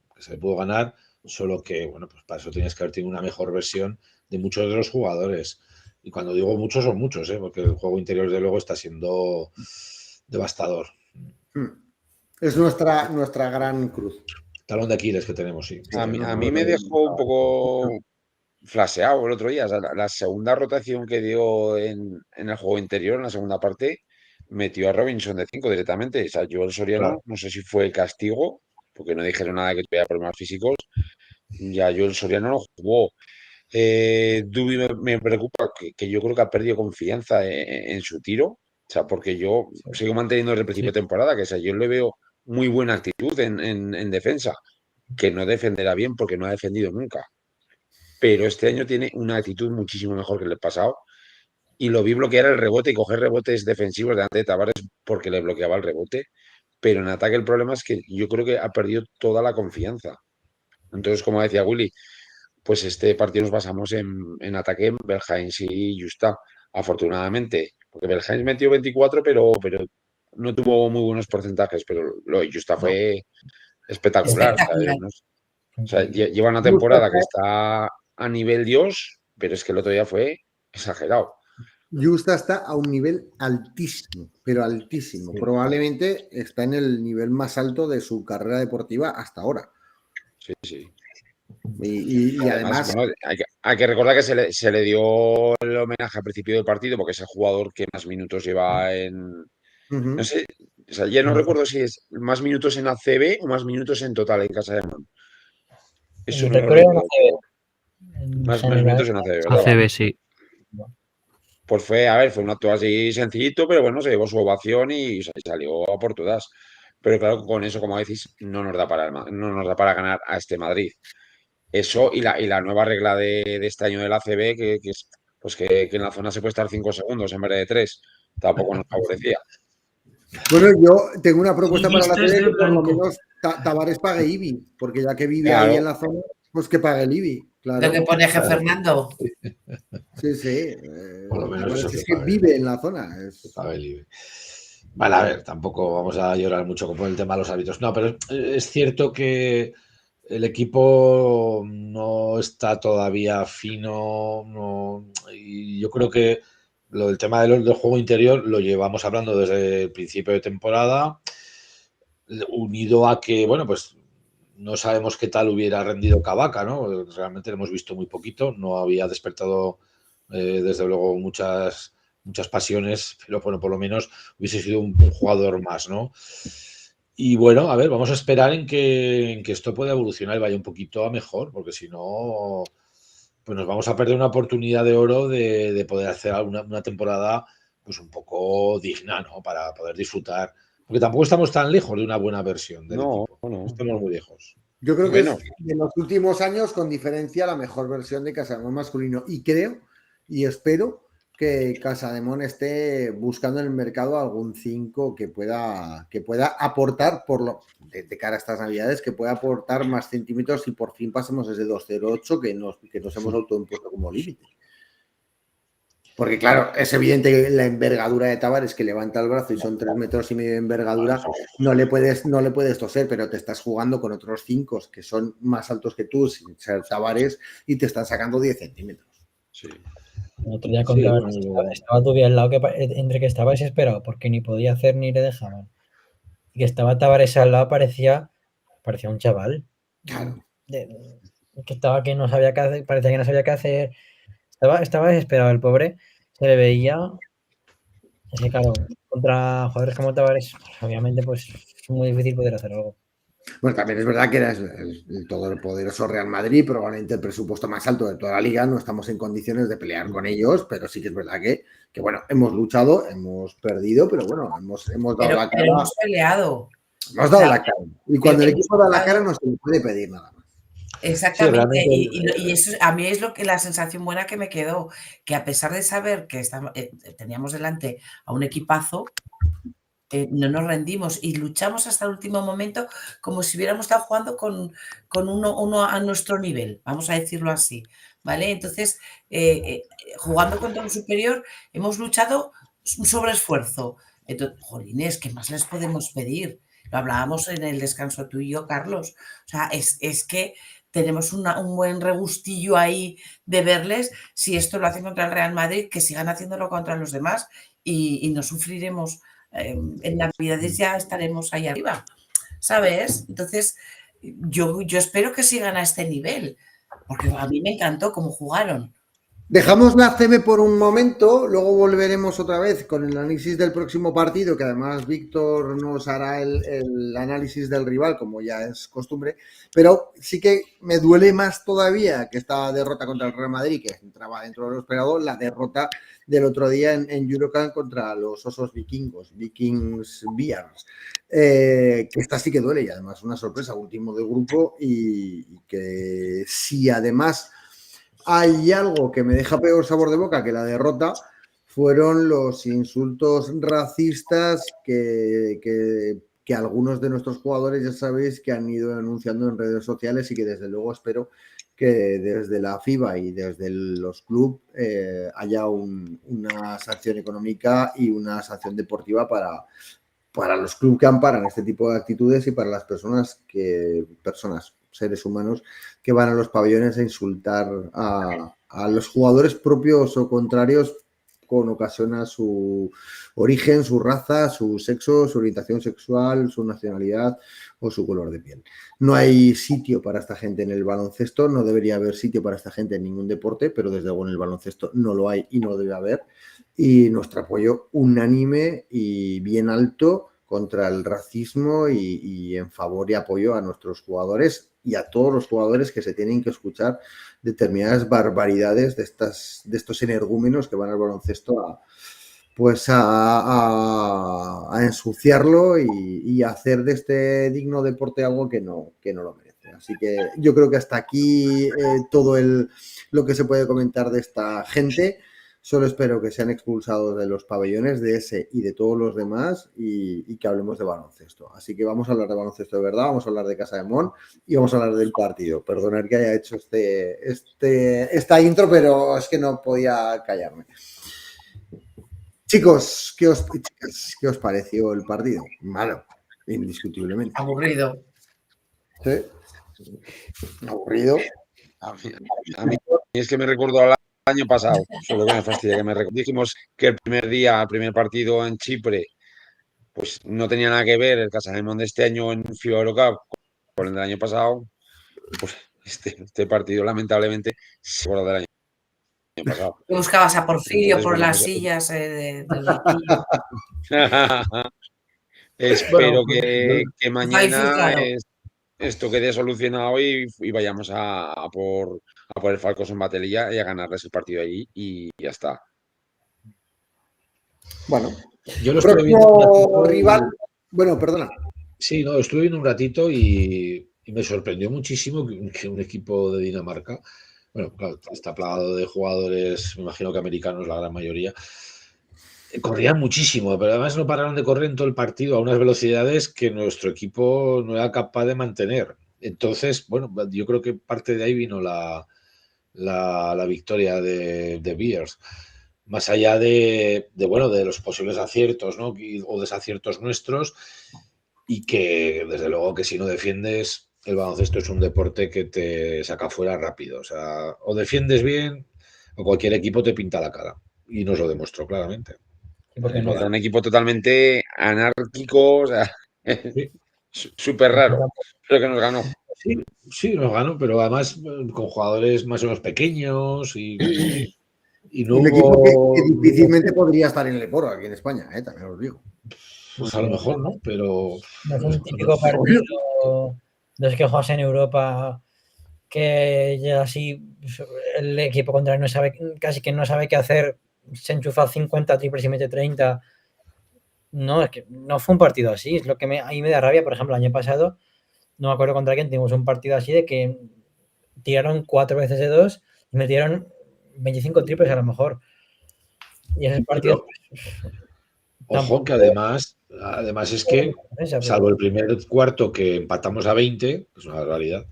solo que, bueno, pues para eso tienes que haber tenido una mejor versión de muchos de los jugadores. Y cuando digo muchos, son muchos, porque el juego interior, desde luego, está siendo devastador. Es nuestra gran cruz. Talón de Aquiles que tenemos, sí. A mí me dejó un poco flasheado el otro día. O sea, la segunda rotación que dio en el juego interior, en la segunda parte, metió a Robinson de 5 directamente. O sea, yo el Soriano, claro, no sé si fue castigo, porque no dijeron nada que tuviera problemas físicos. Ya yo el Soriano no jugó. Dubi me preocupa, que yo creo que ha perdido confianza en su tiro. O sea, porque yo sigo manteniendo desde el principio de temporada, que, o sea, yo le veo muy buena actitud en defensa, que no defenderá bien porque no ha defendido nunca. Pero este año tiene una actitud muchísimo mejor que el pasado, y lo vi bloquear el rebote y coger rebotes defensivos delante de Tavares porque le bloqueaba el rebote. Pero en ataque el problema es que yo creo que ha perdido toda la confianza. Entonces, como decía Willy, pues este partido nos basamos en ataque en Belhains y Justa, afortunadamente, porque Belhains metió 24, pero no tuvo muy buenos porcentajes, pero lo de Justa fue espectacular. ¿Sabes? O sea, lleva una temporada que está a nivel Dios, pero es que el otro día fue exagerado. Justa está a un nivel altísimo, pero altísimo. Sí. Probablemente está en el nivel más alto de su carrera deportiva hasta ahora. Sí, sí. Y además bueno, hay que recordar que se le dio el homenaje al principio del partido porque es el jugador que más minutos lleva en... No sé, o sea, ya no recuerdo si es más minutos en ACB o más minutos en total en Casademón. Eso no lo recuerdo. Más minutos en ACB, ¿verdad? ACB, sí. Pues fue un acto así sencillito, pero bueno, se llevó su ovación y salió a por todas. pero claro, con eso, como decís, no nos da para ganar a este Madrid. Eso y la nueva regla de este año del ACB, que es pues que en la zona se puede estar 5 segundos en vez de 3, tampoco nos favorecía. Bueno, yo tengo una propuesta para la vistes tele de que por lo blanco. menos Tavares pague IBI, porque ya que vive Claro. ahí en la zona, pues que pague el IBI. Claro. Lo que pone G. Fernando. Sí, sí. Por lo menos Tavares eso es que que pague. vive en la zona. Que pague el IBI. Vale, a ver, tampoco vamos a llorar mucho con el tema de los árbitros. No, pero es cierto que el equipo no está todavía fino, y yo creo que lo del tema del juego interior lo llevamos hablando desde el principio de temporada, unido a que, bueno, pues no sabemos qué tal hubiera rendido Cavaca, ¿no? Realmente lo hemos visto muy poquito, no había despertado desde luego muchas pasiones, pero bueno, por lo menos hubiese sido un jugador más, ¿no? Y bueno, a ver, vamos a esperar en que esto pueda evolucionar y vaya un poquito a mejor, porque si no, pues nos vamos a perder una oportunidad de oro de poder hacer una temporada pues un poco digna, ¿no? Para poder disfrutar. Porque tampoco estamos tan lejos de una buena versión del equipo. No estamos muy lejos. Yo creo que Bueno. es de los últimos años, con diferencia, la mejor versión de Casademón masculino. Y creo y espero que Casademón esté buscando en el mercado algún 5 que pueda aportar de cara a estas navidades, que pueda aportar más centímetros y por fin pasemos ese 2.08 que nos hemos autoimpuesto como límite. Porque claro, es evidente que la envergadura de Tavares, que levanta el brazo y son 3,5 metros de envergadura, no le puedes toser, pero te estás jugando con otros 5 que son más altos que tú, sin ser Tavares, y te están sacando 10 centímetros. Sí. El otro día contra estaba Tubi al lado, entre que estaba desesperado porque ni podía hacer ni le dejaban. Y que estaba Tavares al lado, parecía un chaval. Claro. Que no sabía qué hacer, parecía que no sabía qué hacer. Estaba desesperado el pobre, se le veía. Es que claro, contra jugadores como Tavares, obviamente, pues es muy difícil poder hacer algo. Bueno, también es verdad que era el todopoderoso Real Madrid, probablemente el presupuesto más alto de toda la liga. No estamos en condiciones de pelear con ellos, pero sí que es verdad que bueno, hemos luchado, hemos perdido, pero bueno, hemos dado la cara. Pero hemos peleado. Hemos dado la cara. Y cuando el equipo da la cara no se le puede pedir nada más. Exactamente, sí, y eso a mí es la sensación buena que me quedó, que a pesar de saber que teníamos delante a un equipazo, no nos rendimos y luchamos hasta el último momento como si hubiéramos estado jugando con uno a nuestro nivel, vamos a decirlo así, ¿vale? Entonces, jugando contra un superior, hemos luchado un sobreesfuerzo. Entonces, jolines, ¿qué más les podemos pedir? Lo hablábamos en el descanso tú y yo, Carlos. O sea, es que tenemos un buen regustillo ahí de verles. Si esto lo hacen contra el Real Madrid, que sigan haciéndolo contra los demás y no sufriremos. En Navidades ya estaremos ahí arriba, ¿sabes? Entonces, yo espero que sigan a este nivel, porque a mí me encantó cómo jugaron. Dejamos la CB por un momento, luego volveremos otra vez con el análisis del próximo partido, que además Víctor nos hará el análisis del rival, como ya es costumbre, pero sí que me duele más todavía que esta derrota contra el Real Madrid, que entraba dentro de lo esperado, la derrota del otro día en Eurocup contra los Osos Vikings Bears, que esta sí que duele y además una sorpresa, último del grupo, y que sí, además hay algo que me deja peor sabor de boca que la derrota, fueron los insultos racistas que algunos de nuestros jugadores, ya sabéis, que han ido anunciando en redes sociales, y que desde luego espero que desde la FIBA y desde los clubes haya una sanción económica y una sanción deportiva para los clubes que amparan este tipo de actitudes y para las seres humanos que van a los pabellones a insultar a los jugadores propios o contrarios con ocasión a su origen, su raza, su sexo, su orientación sexual, su nacionalidad o su color de piel. No hay sitio para esta gente en el baloncesto, no debería haber sitio para esta gente en ningún deporte, pero desde luego en el baloncesto no lo hay y no lo debe haber. Y nuestro apoyo unánime y bien alto contra el racismo y en favor y apoyo a nuestros jugadores y a todos los jugadores que se tienen que escuchar determinadas barbaridades de estos energúmenos que van al baloncesto pues a ensuciarlo y hacer de este digno deporte algo que no lo merece. Así que yo creo que hasta aquí todo lo que se puede comentar de esta gente. Solo espero que sean expulsados de los pabellones de ese y de todos los demás y que hablemos de baloncesto. Así que vamos a hablar de baloncesto de verdad, vamos a hablar de Casa de Mon y vamos a hablar del partido. Perdonad que haya hecho esta intro, pero es que no podía callarme. Chicos, ¿qué os pareció el partido? Malo, indiscutiblemente. Aburrido. ¿Sí? Aburrido. A mí es que me recordó al año pasado, solo que me fastidia que dijimos que el primer partido en Chipre, pues no tenía nada que ver el Casademón de este año en FIBA Eurocup con el del año pasado. Pues este partido lamentablemente se acuerda del año pasado. Buscabas a Porfirio Entonces, por bueno, las pues, sillas del banquillo. Espero que mañana Claro. esto quede solucionado y vayamos a por el Falcos en Batería y a ganarles el partido allí y ya está. Bueno, yo lo estuve viendo un ratito, rival. Bueno, perdona. Sí, no, estuve viendo un ratito y me sorprendió muchísimo que un equipo de Dinamarca, bueno, claro, está plagado de jugadores, me imagino que americanos la gran mayoría, corrían muchísimo, pero además no pararon de correr en todo el partido a unas velocidades que nuestro equipo no era capaz de mantener. Entonces, bueno, yo creo que parte de ahí vino la victoria de Bears. Más allá de los posibles aciertos, ¿no? O desaciertos nuestros, y que desde luego que si no defiendes, el baloncesto es un deporte que te saca fuera rápido. O sea, o defiendes bien o cualquier equipo te pinta la cara. Y nos lo demostró claramente. Era un equipo totalmente anárquico, o sea, súper raro, pero que nos ganó. Sí, nos ganó, pero además con jugadores más o menos pequeños y no un hubo... equipo que difícilmente podría estar en el Eporo aquí en España, también os digo. Pues a lo mejor no, pero... No es un típico partido de los que juegas en Europa que ya así el equipo contrario no sabe, casi que no sabe qué hacer, se enchufa 50 triples y mete 30. No, es que no fue un partido así, es lo que ahí me da rabia. Por ejemplo, el año pasado, no me acuerdo contra quién, tuvimos un partido así de que tiraron 4 veces de 2 y metieron 25 triples a lo mejor. Y ese partido... Ojo, que además es que, salvo el primer cuarto que empatamos a 20, que es una barbaridad,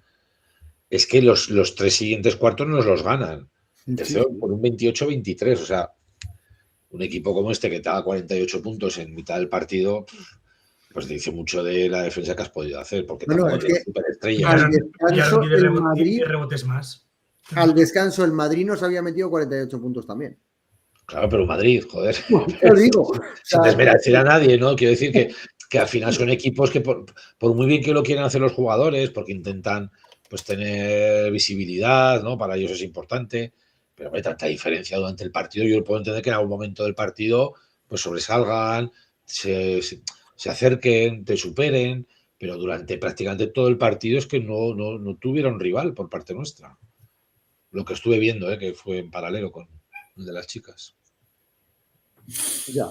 es que los 3 siguientes cuartos nos los ganan. Tercero por un 28-23. O sea, un equipo como este que te da 48 puntos en mitad del partido, pues te dice mucho de la defensa que has podido hacer, porque tampoco tienes superestrellas. Al descanso, el Madrid, rebotes más. Al descanso, el Madrid nos había metido 48 puntos también. Claro, pero Madrid, joder. Te digo. Sin desmerecer a nadie, ¿no? Quiero decir que al final son equipos que por muy bien que lo quieran hacer los jugadores, porque intentan pues tener visibilidad, ¿no? Para ellos es importante, pero hay tanta diferencia durante el partido. Yo puedo entender que en algún momento del partido pues sobresalgan, se acerquen, te superen, pero durante prácticamente todo el partido es que no tuvieron rival por parte nuestra. Lo que estuve viendo, que fue en paralelo con el de las chicas. Ya.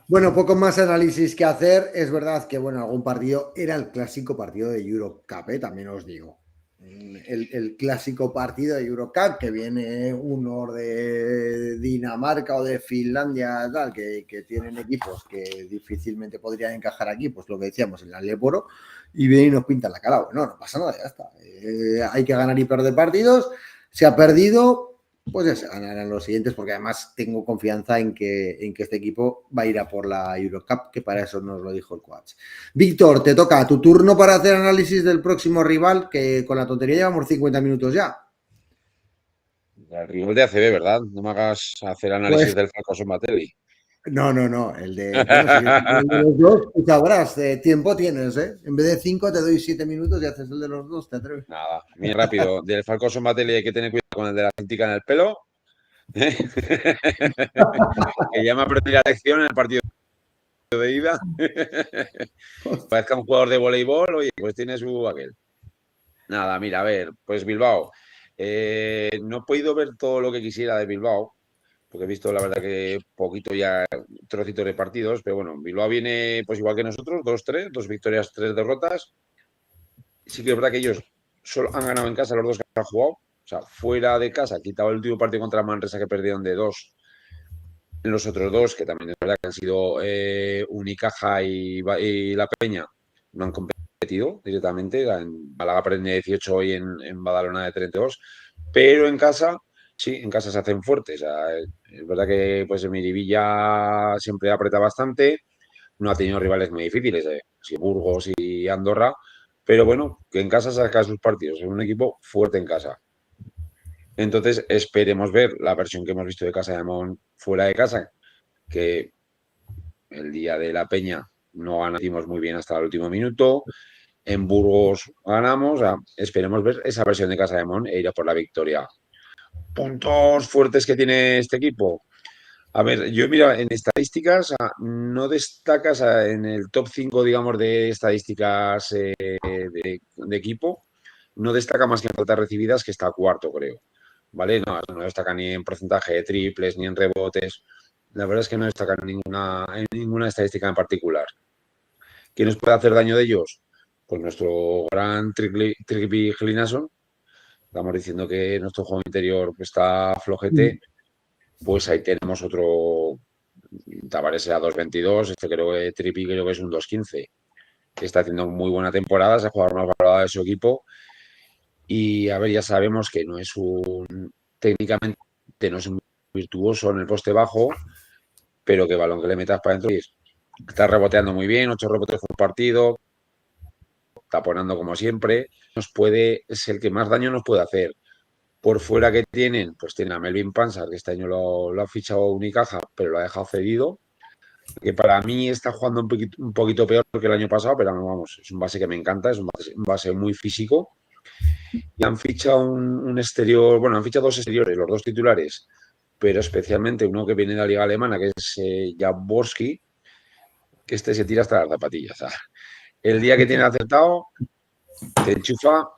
Bueno, poco más análisis que hacer. Es verdad que, bueno, algún partido era el clásico partido de Eurocup, también os digo. El clásico partido de Eurocup, que viene uno de Dinamarca o de Finlandia, tal, que tienen equipos que difícilmente podrían encajar aquí, pues lo que decíamos, en el Leporo, y viene y nos pintan la cara. Bueno, no pasa nada, ya está. Hay que ganar y perder partidos. Se ha perdido, pues ya se ganarán los siguientes, porque además tengo confianza en que este equipo va a ir a por la Eurocup, que para eso nos lo dijo el coach. Víctor, te toca tu turno para hacer análisis del próximo rival, que con la tontería llevamos 50 minutos ya. El rival de ACB, ¿verdad? No me hagas hacer análisis del Falcos en Batería. No, el de... Bueno, el de los dos, tú sabrás, tiempo tienes, ¿eh? En vez de 5 te doy 7 minutos y haces el de los dos, ¿te atreves? Nada, muy rápido. Del Falcos en Batería hay que tener cuidado con el de la cintica en el pelo. Que ya me aprendí la lección en el partido de ida. Parezca un jugador de voleibol, oye, pues tiene su aquel. Nada, mira, a ver, pues Bilbao. No he podido ver todo lo que quisiera de Bilbao, porque he visto la verdad que poquito ya trocitos de partidos, pero bueno, Bilbao viene pues igual que nosotros, 2-3, 2 victorias, 3 derrotas. Sí que es verdad que ellos solo han ganado en casa los 2 que han jugado, o sea, fuera de casa, quitado el último partido contra Manresa que perdieron de 2. Los otros 2, que también es verdad que han sido Unicaja y La Peña, no han competido directamente. En Málaga prende 18 hoy en Badalona de 32, pero en casa, sí, en casa se hacen fuertes. O sea, es verdad que pues Miribilla siempre aprieta bastante, no ha tenido rivales muy difíciles, sí, Burgos y Andorra, pero bueno, que en casa saca sus partidos, es un equipo fuerte en casa. Entonces esperemos ver la versión que hemos visto de Casa de Mon fuera de casa, que el día de La Peña no ganamos muy bien hasta el último minuto. En Burgos ganamos. O sea, esperemos ver esa versión de Casa de Mon e ir a por la victoria. Puntos fuertes que tiene este equipo. A ver, yo mira, en estadísticas no destacas en el top 5, digamos, de estadísticas de equipo. No destaca más que en faltas recibidas, que está cuarto, creo. ¿Vale? No destaca ni en porcentaje de triples, ni en rebotes. La verdad es que no destaca en ninguna estadística en particular. ¿Quién nos puede hacer daño de ellos? Pues nuestro gran Trigby Glinason. Estamos diciendo que nuestro juego interior está flojete. Pues ahí tenemos otro. Tavares era 2.22. Trigby creo que es un 2.15. Que está haciendo muy buena temporada. Es el jugador más valorado de su equipo. Y a ver, ya sabemos que no es técnicamente no es un virtuoso en el poste bajo, pero que balón que le metas para adentro, está reboteando muy bien, 8 rebotes por partido, taponando como siempre, es el que más daño nos puede hacer. Por fuera que tienen, pues tienen a Melvin Pansar, que este año lo ha fichado Unicaja, pero lo ha dejado cedido, que para mí está jugando un poquito peor que el año pasado, pero vamos, es un base que me encanta, es un base muy físico. Y han fichado un exterior, bueno, han fichado 2 exteriores, los 2 titulares, pero especialmente uno que viene de la liga alemana, que es Jaworski, que se tira hasta las zapatillas. O sea, el día que tiene acertado, te enchufa,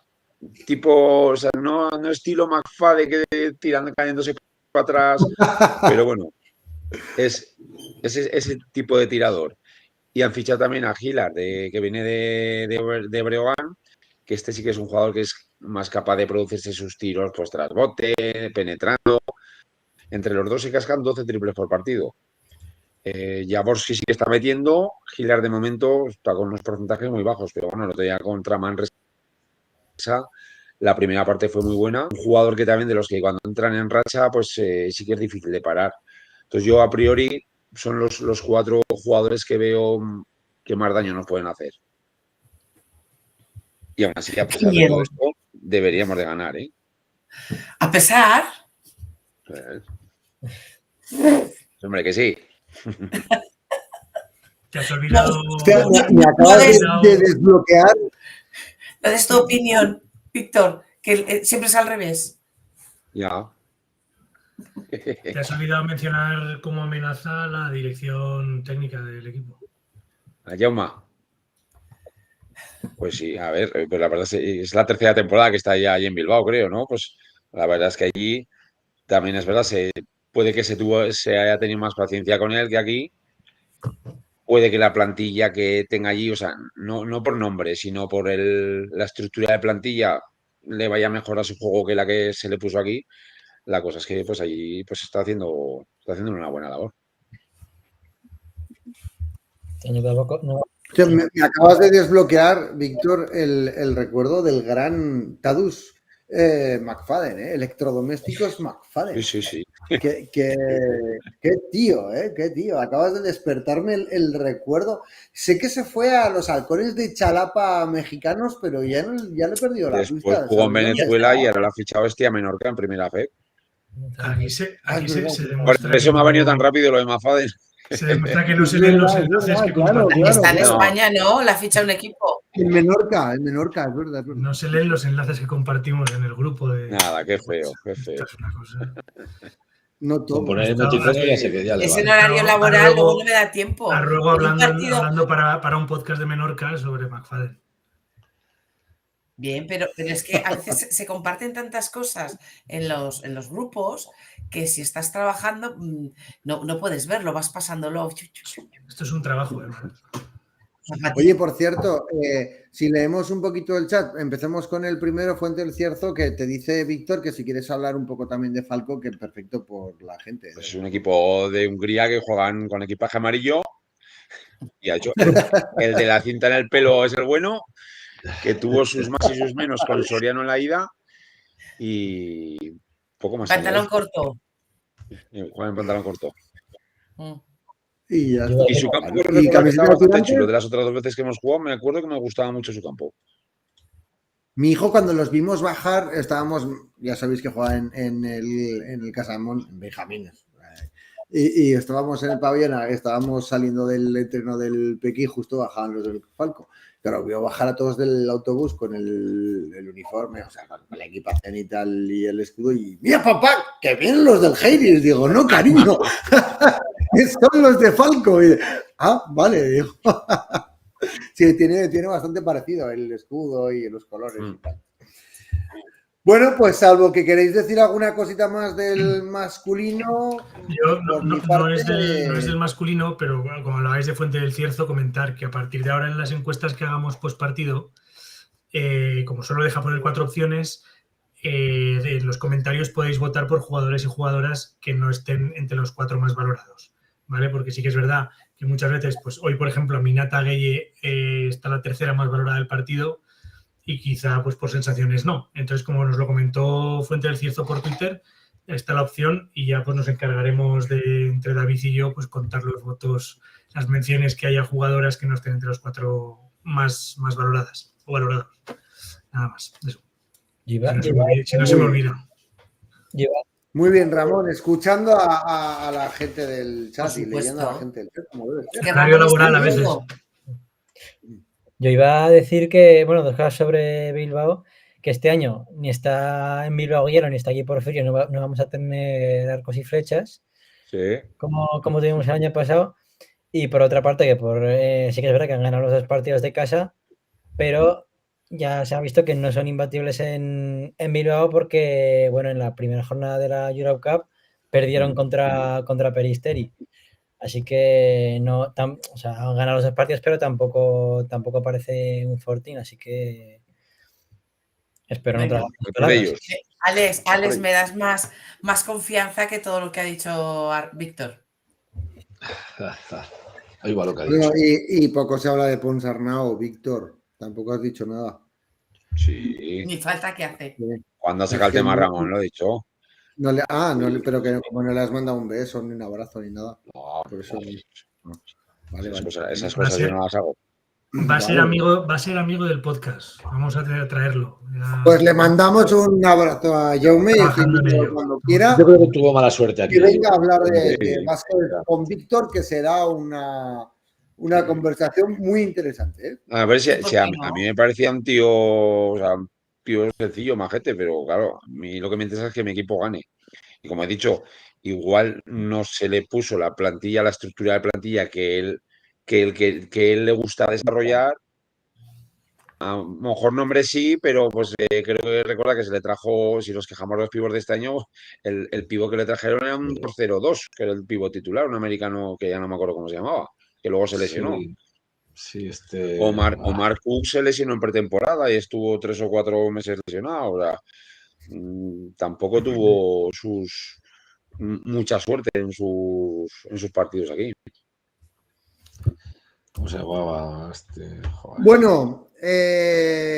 tipo, o sea, no estilo McFadden que tirando, cayéndose para atrás, pero bueno, es ese tipo de tirador. Y han fichado también a Gillard, que viene de Breogán, que sí que es un jugador que es más capaz de producirse sus tiros pues tras bote, penetrando. Entre los 2 se cascan 12 triples por partido. Jaworski sí que está metiendo. Gillard de momento está con unos porcentajes muy bajos, pero bueno, el otro día contra Manresa la primera parte fue muy buena. Un jugador que también de los que cuando entran en racha pues sí que es difícil de parar. Entonces yo a priori son los 4 jugadores que veo que más daño nos pueden hacer. Y aún así, a pesar de todo esto, deberíamos de ganar, ¿eh? A pesar. Hombre, que sí. Te has olvidado. Me acabas de desbloquear. No des tu opinión, Víctor, que siempre es al revés. Ya. Te has olvidado mencionar como amenaza la dirección técnica del equipo. A Jaume. Pues sí, a ver, pues la verdad es la tercera temporada que está ya allí en Bilbao, creo, ¿no? Pues la verdad es que allí también es verdad, puede que se haya tenido más paciencia con él que aquí. Puede que la plantilla que tenga allí, o sea, no por nombre, sino por la estructura de plantilla le vaya mejor a su juego que la que se le puso aquí. La cosa es que pues allí pues está haciendo una buena labor. Me acabas de desbloquear, Víctor, el recuerdo del gran Tadeusz McFadden, Electrodomésticos McFadden. Sí. Qué tío, qué tío. Acabas de despertarme el recuerdo. Sé que se fue a los halcones de Chalapa mexicanos, pero ya le he perdido la Después pista. jugó en Venezuela y ahora lo ha fichado a Menorca en primera fe. Aquí se demuestra. Por eso me ha venido tan rápido lo de McFadden. Se demuestra que no se ven los enlaces que compartimos. Está en España, ¿no? La ficha un equipo. En Menorca, es verdad. No se leen los enlaces que compartimos en el grupo de. Nada, qué feo. Esto es una cosa. No todo. Poner el notificación ya sé que ya le Es en vale. horario laboral, luego no me da tiempo. A Ruego hablando para un podcast de Menorca sobre McFadden. Bien, pero es que a veces se comparten tantas cosas en los grupos que si estás trabajando no puedes verlo, vas pasándolo. Esto es un trabajo, Oye, por cierto, si leemos un poquito el chat, empecemos con el primero, Fuente del Cierzo, que te dice Víctor que si quieres hablar un poco también de Falco, que perfecto por la gente. Pues es un equipo de Hungría que juegan con equipaje amarillo y ha hecho el de la cinta en el pelo es el bueno, que tuvo sus más y sus menos con Soriano en la ida y poco más. Pantalón corto. Juega en pantalón corto. Y, ya Y su campo está bastante chulo. De las otras 2 veces que hemos jugado, me acuerdo que me gustaba mucho su campo. Mi hijo, cuando los vimos bajar, estábamos, ya sabéis que juega en el Casamón, en Benjamines. Y estábamos en el pabellón, estábamos saliendo del entreno del Pequí, justo bajaban los del Falco. Claro, vio bajar a todos del autobús con el uniforme, o sea, con la equipación y tal, y el escudo, y ¡mira, papá, que vienen los del Heiris! Digo, no, cariño, son los de Falco. Y, vale, digo. Sí, tiene bastante parecido el escudo y los colores y tal. Bueno, pues salvo que queréis decir alguna cosita más del masculino. Yo no es del masculino, pero como hablabais de Fuente del Cierzo, comentar que a partir de ahora en las encuestas que hagamos post partido, como solo deja poner 4 opciones, en los comentarios podéis votar por jugadores y jugadoras que no estén entre los 4 más valorados, ¿vale? Porque sí que es verdad que muchas veces, pues hoy, por ejemplo, Minata Gueye está la 3ª más valorada del partido, y quizá pues por sensaciones no. Entonces, como nos lo comentó Fuente del Cierzo por Twitter, está la opción y ya pues nos encargaremos de, entre David y yo, pues contar los votos, las menciones que haya jugadoras que no estén entre los 4 más valoradas o valorados. Nada más, eso. Si no se me olvida. Muy bien, Ramón, escuchando a la gente del chat y leyendo a la gente del chat, como debe ser. Horario laboral a veces. Yo iba a decir que, bueno, 2 cosas sobre Bilbao, que este año ni está en Bilbao Hielo ni está aquí Porfirio, no vamos a tener arcos y flechas, sí, como tuvimos el año pasado. Y por otra parte, que sí que es verdad que han ganado los 2 partidos de casa, pero ya se ha visto que no son imbatibles en Bilbao porque, bueno, en la primera jornada de la Euro Cup perdieron contra Peristeri. Así que no, o sea, han ganado los 2 partidos, pero tampoco parece un fortín, así que espero no trabajar. Alex, me das más confianza que todo lo que ha dicho Víctor. Ahí va lo que ha dicho. Y poco se habla de Ponsarnau, Víctor. Tampoco has dicho nada. Sí. Ni falta que hace. Cuando saca el tema Ramón, lo he dicho. Pero que como no le has mandado un beso, ni un abrazo, ni nada. No, por eso. No. Vale. Esas cosas yo no las hago. Va a ser amigo del podcast. Vamos a traerlo. Ya. Pues le mandamos un abrazo a Jaume cuando quiera. Yo creo que tuvo mala suerte aquí. Que venga a hablar de básquet con Víctor, que será una conversación muy interesante. A ver si a mí me parecía un tío, o sea, un tío sencillo, majete, pero claro, a mí lo que me interesa es que mi equipo gane. Y como he dicho, igual no se le puso la plantilla, la estructura de plantilla que él le gusta desarrollar. A lo mejor nombre sí, pero pues creo que recuerda que se le trajo, si nos quejamos de los pibos de este año, el pivo que le trajeron era un 0-2, que era el pivo titular, un americano que ya no me acuerdo cómo se llamaba, que luego se lesionó. Sí, Omar Cook se lesionó en pretemporada y estuvo 3 o 4 meses lesionado. O sea, tampoco tuvo mucha suerte en sus partidos aquí. ¿Cómo se llamaba joder? Bueno,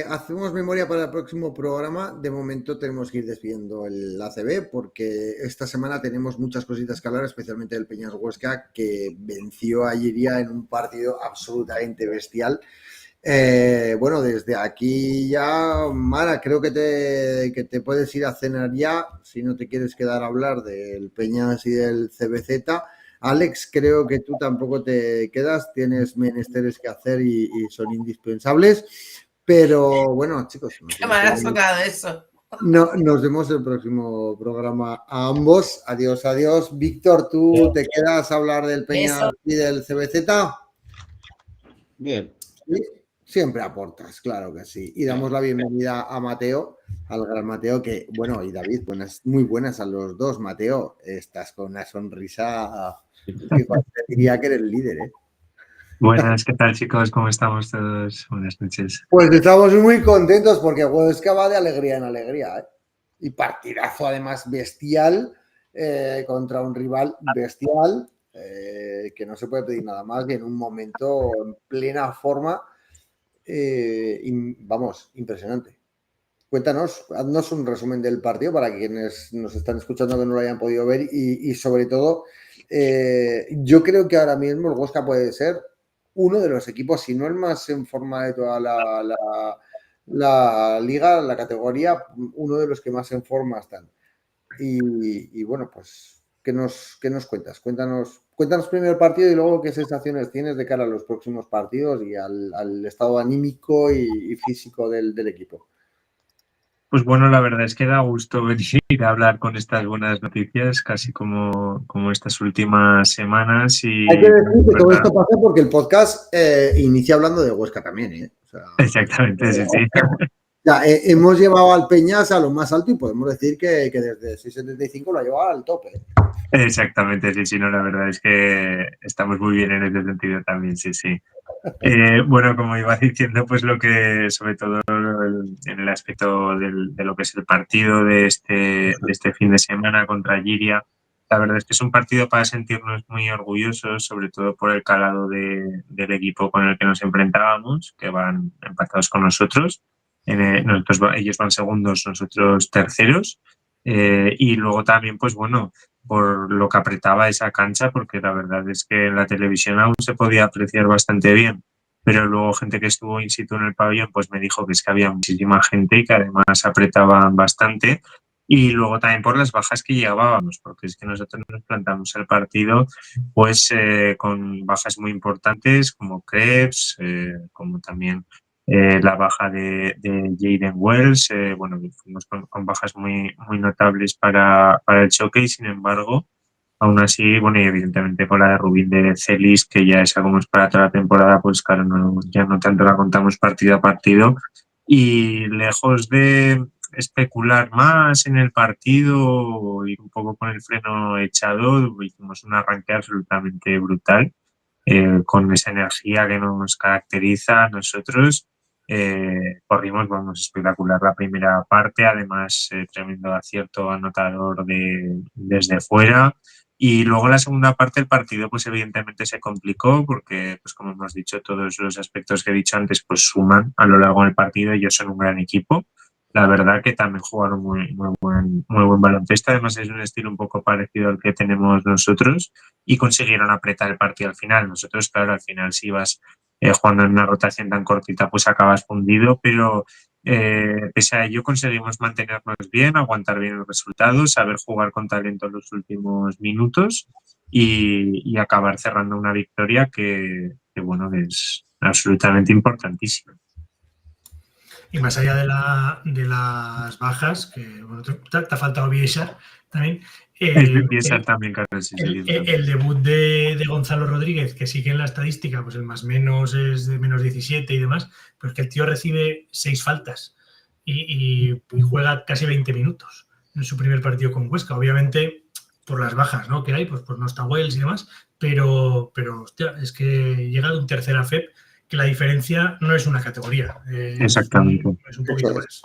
hacemos memoria para el próximo programa. De momento tenemos que ir despidiendo el ACB porque esta semana tenemos muchas cositas que hablar, especialmente del Peñas Huesca, que venció ayer ya en un partido absolutamente bestial. Bueno, desde aquí ya, Mara, creo que te puedes ir a cenar ya, si no te quieres quedar a hablar del Peñas y del CBZ. Alex, creo que tú tampoco te quedas, tienes menesteres que hacer y son indispensables, pero bueno, chicos. ¿Qué me ha tocado eso? Nos vemos el próximo programa a ambos. Adiós, adiós. Víctor, ¿tú te quedas a hablar del Peñas y del CBZ? Bien. Siempre aportas, claro que sí. Y damos la bienvenida a Mateo, al gran Mateo, que, bueno, y David, muy buenas a los dos. Mateo, estás con una sonrisa que te diría que eres el líder, ¿eh? Buenas, ¿qué tal, chicos? ¿Cómo estamos todos? Buenas noches. Pues estamos muy contentos porque Huesca va de alegría en alegría, ¿eh? Y partidazo además bestial contra un rival bestial que no se puede pedir nada más y en un momento en plena forma. Vamos, impresionante. Cuéntanos, haznos un resumen del partido para quienes nos están escuchando que no lo hayan podido ver y sobre todo, yo creo que ahora mismo el Huesca puede ser uno de los equipos, si no el más en forma de toda la liga, la categoría, uno de los que más en forma están. Y bueno, pues, ¿qué nos cuentas? Cuéntanos primero el partido y luego qué sensaciones tienes de cara a los próximos partidos y al estado anímico y físico del equipo. Pues bueno, la verdad es que da gusto venir a hablar con estas buenas noticias, casi como estas últimas semanas. Y hay que decir que todo esto pasa porque el podcast inicia hablando de Huesca también, ¿eh? O sea, exactamente, sí. Ya, hemos llevado al Peñas a lo más alto y podemos decir que desde 6.75 lo ha llevado al tope. Exactamente, sí, no, la verdad es que estamos muy bien en ese sentido también, sí. Bueno, como iba diciendo, pues lo que, sobre todo en el aspecto de lo que es el partido de este fin de semana contra Giria, la verdad es que es un partido para sentirnos muy orgullosos, sobre todo por el calado del equipo con el que nos enfrentábamos, que van empatados con nosotros. Ellos van segundos, nosotros terceros. Y luego también, pues bueno, por lo que apretaba esa cancha, porque la verdad es que en la televisión aún se podía apreciar bastante bien, pero luego gente que estuvo in situ en el pabellón pues me dijo que es que había muchísima gente y que además apretaban bastante. Y luego también por las bajas que llevábamos, porque es que nosotros nos plantamos el partido pues con bajas muy importantes como Krebs, como también la baja de Jaden Wells, bueno, fuimos con bajas muy notables para el choque y sin embargo, aún así, bueno, y evidentemente con la de Rubín de Celis, que ya esa como es para toda la temporada, pues claro, ya no tanto la contamos partido a partido y lejos de especular más en el partido, ir un poco con el freno echado, hicimos un arranque absolutamente brutal. Con esa energía que nos caracteriza a nosotros. Corrimos, vamos, espectacular la primera parte, además tremendo acierto anotador desde fuera. Y luego la segunda parte del partido, pues evidentemente se complicó porque, pues como hemos dicho, todos los aspectos que he dicho antes, pues suman a lo largo del partido. Ellos son un gran equipo. La verdad que también jugaron muy buen baloncesto. Además es un estilo un poco parecido al que tenemos nosotros y consiguieron apretar el partido al final. Nosotros, claro, al final si ibas jugando en una rotación tan cortita, pues acabas fundido, pero pese a ello conseguimos mantenernos bien, aguantar bien los resultados, saber jugar con talento en los últimos minutos y acabar cerrando una victoria que bueno, es absolutamente importantísima. Y más allá de las bajas, que bueno, te ha faltado Biesar también. El debut de Gonzalo Rodríguez, que sí que en la estadística, pues el más menos es de menos 17 y demás, pero es que el tío recibe 6 faltas y juega casi 20 minutos en su primer partido con Huesca. Obviamente, por las bajas, ¿no?, que hay, pues no está Wells y demás, pero hostia, es que llega de un tercera FEP, que la diferencia no es una categoría. Exactamente. Es un poquito más.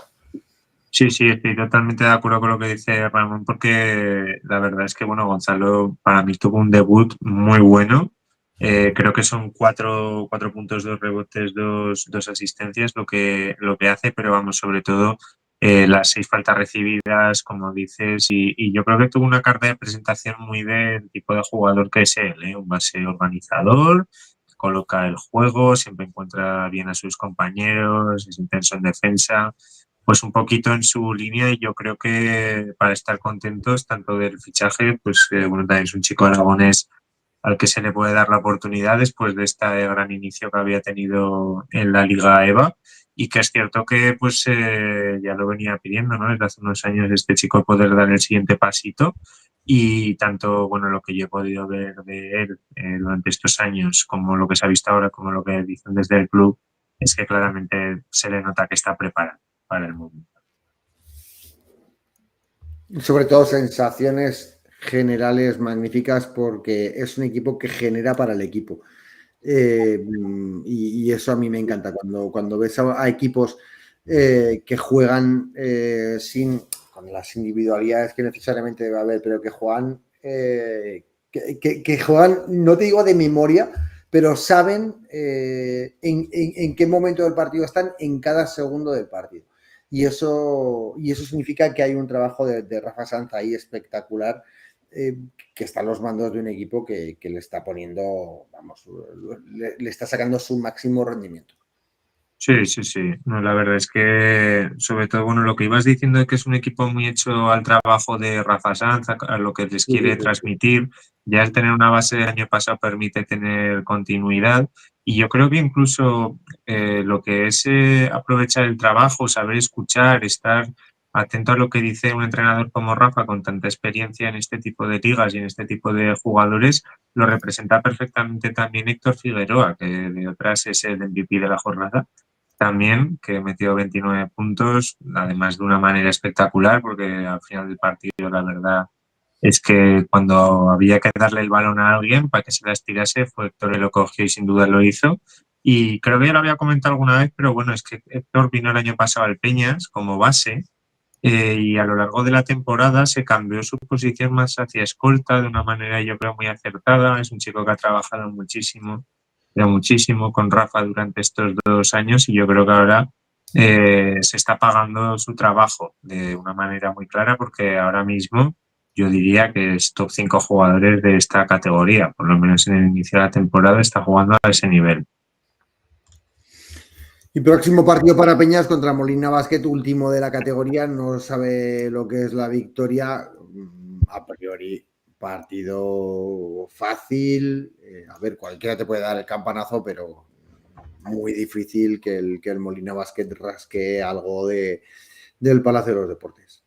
Sí, estoy totalmente de acuerdo con lo que dice Ramón, porque la verdad es que, bueno, Gonzalo para mí tuvo un debut muy bueno. Creo que son 4 puntos, 2 rebotes, 2 asistencias lo que hace, pero vamos, sobre todo las 6 faltas recibidas, como dices, y yo creo que tuvo una carta de presentación muy del tipo de jugador que es él, un base organizador, coloca el juego, siempre encuentra bien a sus compañeros, es intenso en defensa, pues un poquito en su línea, y yo creo que para estar contentos tanto del fichaje, pues bueno, también es un chico aragonés al que se le puede dar la oportunidad después de este gran inicio que había tenido en la Liga EVA, y que es cierto que pues ya lo venía pidiendo, ¿no?, desde hace unos años este chico poder dar el siguiente pasito, y tanto bueno lo que yo he podido ver de él durante estos años como lo que se ha visto ahora, como lo que dicen desde el club, es que claramente se le nota que está preparado para el momento. Sobre todo sensaciones generales magníficas porque es un equipo que genera para el equipo. Y eso a mí me encanta cuando ves a equipos que juegan con las individualidades que necesariamente debe haber, pero que juegan, que juegan, no te digo de memoria, pero saben en qué momento del partido están en cada segundo del partido. Y eso significa que hay un trabajo de Rafa Sanz ahí espectacular, que está a los mandos de un equipo que le está poniendo, vamos, le está sacando su máximo rendimiento. Sí, sí, sí. No, la verdad es que, sobre todo, bueno, lo que ibas diciendo es que es un equipo muy hecho al trabajo de Rafa Sanz, a lo que les quiere transmitir. Ya el tener una base del año pasado permite tener continuidad. Y yo creo que incluso lo que es aprovechar el trabajo, saber escuchar, estar atento a lo que dice un entrenador como Rafa con tanta experiencia en este tipo de ligas y en este tipo de jugadores, lo representa perfectamente también Héctor Figueroa, que de otras es el MVP de la jornada. También, que metió 29 puntos, además de una manera espectacular, porque al final del partido la verdad es que cuando había que darle el balón a alguien para que se las tirase, fue Héctor el lo cogió y sin duda lo hizo. Y creo que ya lo había comentado alguna vez, pero bueno, es que Héctor vino el año pasado al Peñas como base y a lo largo de la temporada se cambió su posición más hacia escolta de una manera yo creo muy acertada. Es un chico que ha trabajado muchísimo con Rafa durante estos 2 años y yo creo que ahora se está pagando su trabajo de una manera muy clara porque ahora mismo yo diría que es top 5 jugadores de esta categoría, por lo menos en el inicio de la temporada está jugando a ese nivel. Y próximo partido para Peñas contra Molina Basket, último de la categoría, no sabe lo que es la victoria, a priori partido fácil, a ver, cualquiera te puede dar el campanazo, pero muy difícil que el Molina Basket rasque algo del Palacio de los Deportes.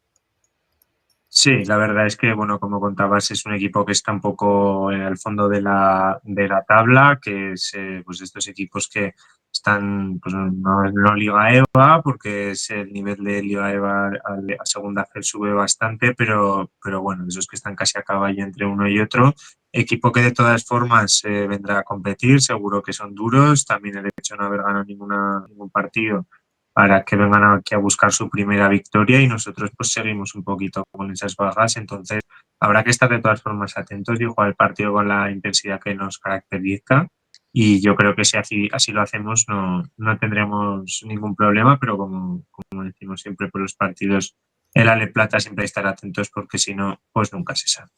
Sí, la verdad es que, bueno, como contabas, es un equipo que está un poco en el fondo de la tabla, que es pues estos equipos que están, pues no Liga EVA, porque es el nivel de Liga EVA a segunda FED sube bastante, pero bueno, esos que están casi a caballo entre uno y otro. Equipo que de todas formas vendrá a competir, seguro que son duros, también el hecho de no haber ganado ningún partido para que vengan aquí a buscar su primera victoria y nosotros pues seguimos un poquito con esas bajas, entonces habrá que estar de todas formas atentos y jugar el partido con la intensidad que nos caracteriza y yo creo que si así lo hacemos no tendremos ningún problema, pero como decimos siempre por los partidos el Ale Plata siempre hay que estar atentos porque si no pues nunca se sabe.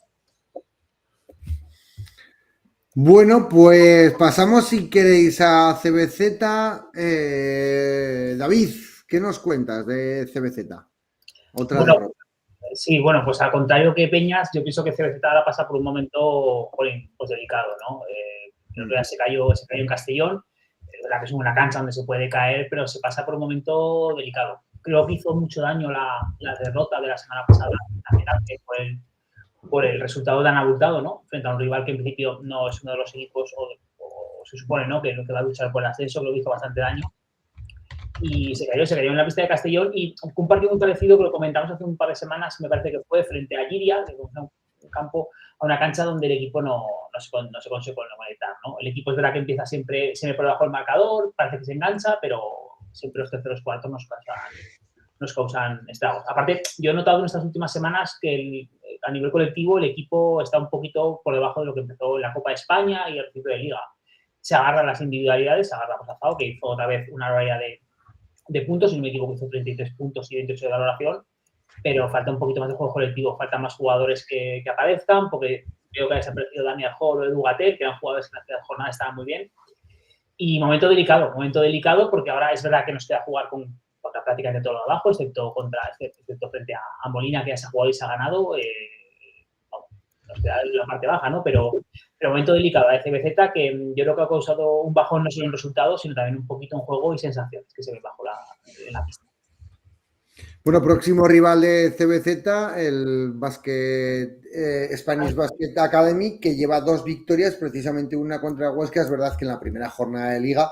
Bueno, pues pasamos si queréis a CBZ. David, ¿qué nos cuentas de CBZ? Otra derrota. Sí, bueno, pues al contrario que Peñas, yo pienso que CBZ ahora pasa por un momento pues delicado, ¿no? El otro día se cayó en Castellón, es verdad que es una cancha donde se puede caer, pero se pasa por un momento delicado. Creo que hizo mucho daño la derrota de la semana pasada, que fue por el resultado tan abultado, ¿no? Frente a un rival que en principio no es uno de los equipos, o se supone, ¿no? Que va a luchar por el ascenso, que lo hizo bastante daño. Y se cayó en la pista de Castellón y un partido muy parecido que lo comentamos hace un par de semanas, me parece que fue frente a Giria, que fue un campo, a una cancha donde el equipo no se consigue conectar, ¿no? El equipo es verdad que empieza siempre por debajo del marcador, parece que se engancha, pero siempre los terceros cuartos nos causan estragos. Aparte, yo he notado en estas últimas semanas que a nivel colectivo el equipo está un poquito por debajo de lo que empezó en la Copa de España y el principio de Liga. Se agarra a las individualidades, se agarra a Zao, que hizo otra vez una raya de puntos, si no me equivoco, hizo 33 puntos y 28 de valoración, pero falta un poquito más de juego colectivo, faltan más jugadores que aparezcan, porque creo que ha desaparecido Daniel Hall o Edu Gatel, que eran jugadores que en la primera jornada estaban muy bien. Y momento delicado, porque ahora es verdad que nos queda jugar contra prácticamente todo lo abajo, excepto frente a Molina, que ya se ha jugado y se ha ganado. Nos queda la parte baja, ¿no? Pero momento delicado de CBZ, que yo creo que ha causado un bajón no solo en resultados, sino también un poquito en juego y sensaciones que se ven en la pista. Bueno, próximo rival de CBZ, el Spanish Basket Academy, que lleva 2 victorias, precisamente una contra Huesca. Es verdad que en la primera jornada de Liga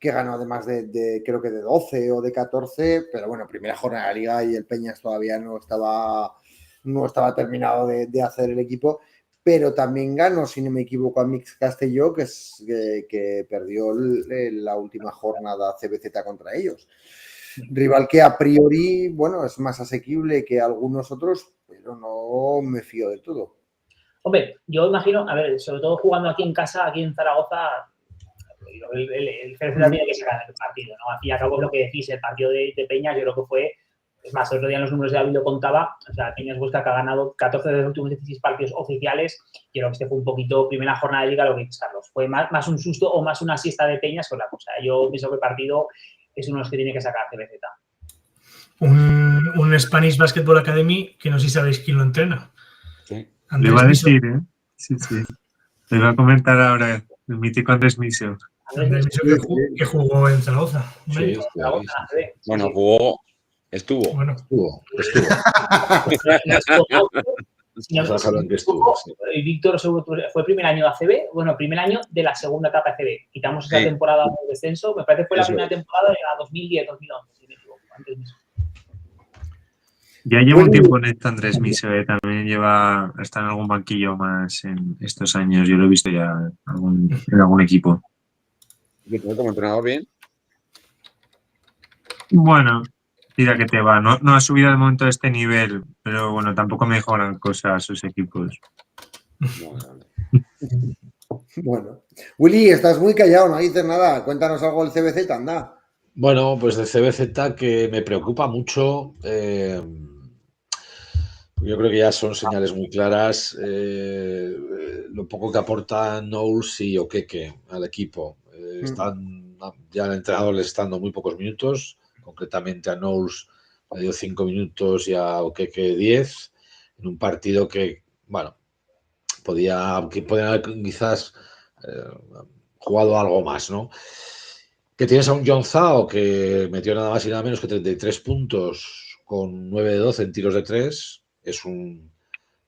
que ganó además creo que de 12 o de 14, pero bueno, primera jornada de Liga y el Peñas todavía no estaba terminado de hacer el equipo, pero también ganó, si no me equivoco, a Mix Castelló, que perdió la última jornada CBZ contra ellos. Rival que a priori, bueno, es más asequible que algunos otros, pero no me fío de todo. Hombre, yo imagino, a ver, sobre todo jugando aquí en casa, aquí en Zaragoza, el CBZ tiene que sacar el partido, ¿no? Al fin y al cabo es lo que decís, el partido de Peñas yo creo que fue, es más, el otro día en los números de David lo contaba, o sea, Peñas Huesca que ha ganado 14 de los últimos 16 partidos oficiales, yo creo que este fue un poquito primera jornada de Liga lo que dices, Carlos, fue más un susto o más una siesta de Peñas que otra cosa. Yo pienso que el partido es uno de los que tiene que sacar CBZ. Un Spanish Basketball Academy que no sé si sabéis quién lo entrena. Sí. Le iba a decir, ¿eh? Sí. Le iba a comentar ahora el mítico Andrés Miso. Andrés Miso que jugó en Zaragoza. Sí, bueno, estuvo. Y Víctor fue primer año de ACB, bueno, primer año de la segunda etapa ACB. Quitamos esa temporada de descenso, me parece que fue la primera temporada de la 2010-2011, si me equivoco, antes mismo. Ya lleva un tiempo en esto Andrés Miso, también está en algún banquillo más en estos años, yo lo he visto ya en algún equipo. ¿Y como entrenador bien? Bueno, tira que te va, no ha subido de momento a este nivel, pero bueno, tampoco mejoran cosas sus equipos. Bueno, Willy, estás muy callado, no dices nada, cuéntanos algo del CBZ, anda. Bueno, pues del CBZ que me preocupa mucho. Yo creo que ya son señales muy claras lo poco que aportan Knowles y Okeke al equipo. Están ya el entrenador les está dando muy pocos minutos, concretamente a Knowles le dio 5 minutos y a Okeke 10, en un partido que, bueno, podían haber quizás jugado algo más, ¿no? Que tienes a un John Zhao que metió nada más y nada menos que 33 puntos con 9 de 12 en tiros de 3. Es un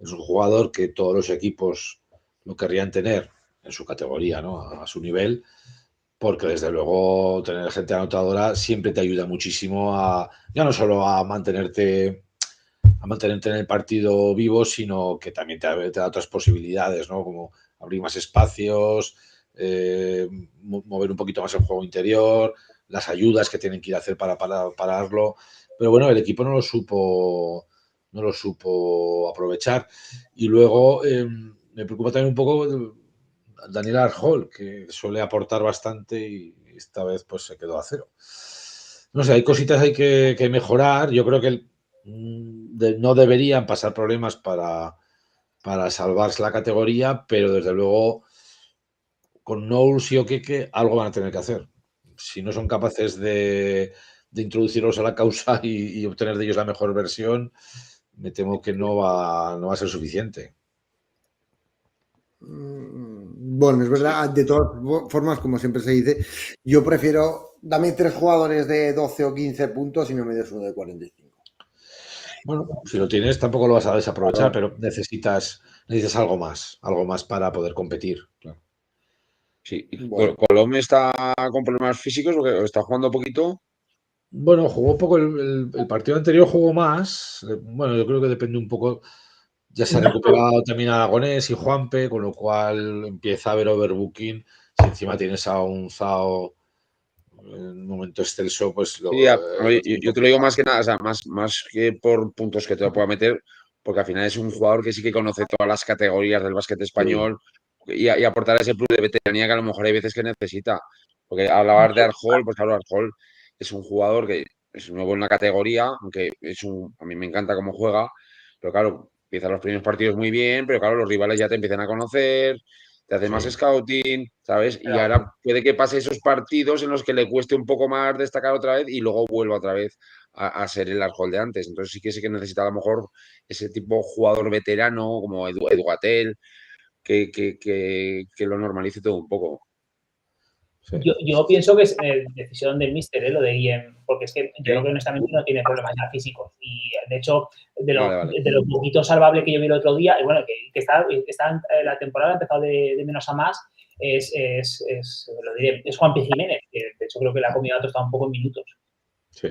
jugador que todos los equipos lo querrían tener en su categoría, ¿no? A su nivel, porque desde luego tener gente anotadora siempre te ayuda muchísimo ya no solo a mantenerte en el partido vivo, sino que también te da otras posibilidades, ¿no? Como abrir más espacios, mover un poquito más el juego interior, las ayudas que tienen que ir a hacer para pararlo. Pero bueno, el equipo no lo supo aprovechar. Y luego me preocupa también un poco Daniel Arjol, que suele aportar bastante y esta vez pues se quedó a cero. No sé, hay cositas hay que mejorar. Yo creo que no deberían pasar problemas para salvarse la categoría, pero desde luego con Knowles y Okeke algo van a tener que hacer. Si no son capaces de introducirlos a la causa y obtener de ellos la mejor versión, me temo que no va a ser suficiente. Bueno, es verdad, de todas formas, como siempre se dice, yo prefiero, dame 3 jugadores de 12 o 15 puntos y no me des uno de 45. Bueno, si lo tienes tampoco lo vas a desaprovechar, pero necesitas algo más para poder competir. Claro. Sí, bueno. ¿Colom está con problemas físicos o está jugando poquito? Bueno, jugó poco el partido anterior, jugó más. Bueno, yo creo que depende un poco. Ya se ha recuperado también Aragonés y Juanpe, con lo cual empieza a haber overbooking. Si encima tienes a un Zhao en un momento excelso, pues yo te lo digo más que nada, o sea, más que por puntos que te lo pueda meter, porque al final es un jugador que sí que conoce todas las categorías del básquet español y aportar ese plus de veteranía que a lo mejor hay veces que necesita. Porque hablar de Arjol, pues claro, Arjol es un jugador que es nuevo en la categoría, aunque a mí me encanta cómo juega, pero claro, empieza los primeros partidos muy bien, pero claro, los rivales ya te empiezan a conocer, te hacen más scouting, ¿sabes? Y ahora puede que pase esos partidos en los que le cueste un poco más destacar otra vez y luego vuelva otra vez a ser el Arjol de antes. Entonces sí que necesita a lo mejor ese tipo de jugador veterano como Edu Gatell, que lo normalice todo un poco. Sí. Yo pienso que es decisión del míster, lo de Guillem, porque es que yo creo que honestamente no tiene problemas ya físicos. Y de hecho, de lo poquito salvable que yo vi el otro día, bueno, que está la temporada ha empezado de menos a más, es Juanpi Jiménez, que de hecho hecho, creo que la comunidad está un poco en minutos. Sí.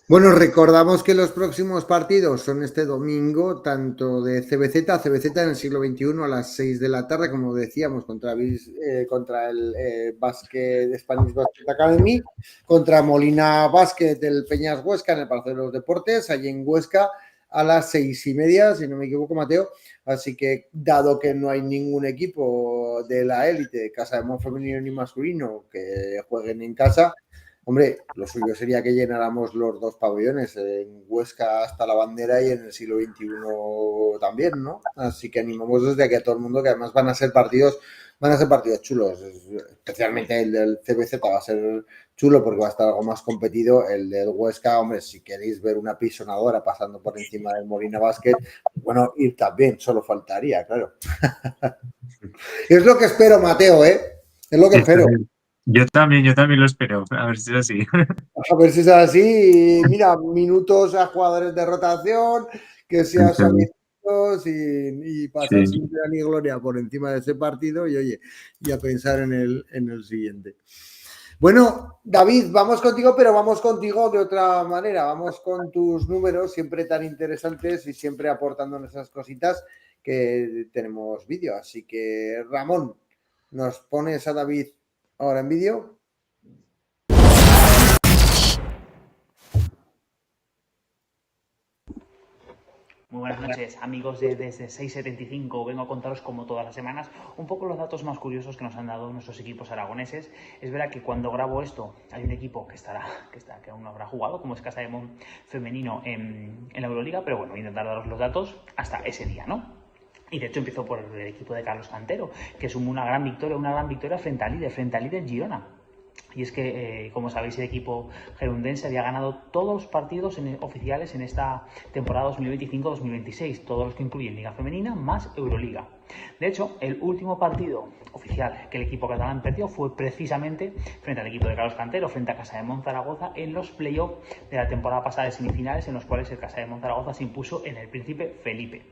Bueno, recordamos que los próximos partidos son este domingo, tanto de CBZ en el siglo XXI a las 6 de la tarde, como decíamos, contra el Basket Spanish Basket Academy, contra Molina Basket del Peñas Huesca en el Palacio de los Deportes, allí en Huesca, a las 6:30, si no me equivoco, Mateo. Así que, dado que no hay ningún equipo de la élite, Casa de Mon femenino ni masculino, que jueguen en casa, hombre, lo suyo sería que llenáramos los dos pabellones, en Huesca hasta la bandera y en el siglo XXI también, ¿no? Así que animamos desde aquí a todo el mundo, que además van a ser partidos chulos, especialmente el del CBZ va a ser chulo porque va a estar algo más competido. El del Huesca, hombre, si queréis ver una pisonadora pasando por encima del Molina Basket, bueno, ir también, solo faltaría, claro. Es lo que espero, Mateo, ¿eh? Es lo que espero. Yo también lo espero, a ver si es así. A ver si es así. Mira, minutos a jugadores de rotación, que sean solicitos y pasar sin pena ni gloria por encima de ese partido y, oye, y a pensar en el siguiente. Bueno, David, vamos contigo, pero vamos contigo de otra manera. Vamos con tus números, siempre tan interesantes y siempre aportándonos esas cositas que tenemos vídeo. Así que, Ramón, ¿nos pones a David ahora en vídeo? Muy buenas noches, amigos de Desde 675. Vengo a contaros, como todas las semanas, un poco los datos más curiosos que nos han dado nuestros equipos aragoneses. Es verdad que cuando grabo esto hay un equipo que aún no habrá jugado, como es Casa de Mon femenino en la Euroliga, pero bueno, voy a intentar daros los datos hasta ese día, ¿no? Y de hecho empiezo por el equipo de Carlos Cantero, que sumó una gran victoria frente al líder Girona. Y es que, como sabéis, el equipo gerundense había ganado todos los partidos oficiales en esta temporada 2025-2026, todos los que incluyen Liga Femenina más Euroliga. De hecho, el último partido oficial que el equipo catalán perdió fue precisamente frente al equipo de Carlos Cantero, frente a Casa de Mon Zaragoza, en los playoffs de la temporada pasada de semifinales, en los cuales el Casa de Mon Zaragoza se impuso en el Príncipe Felipe.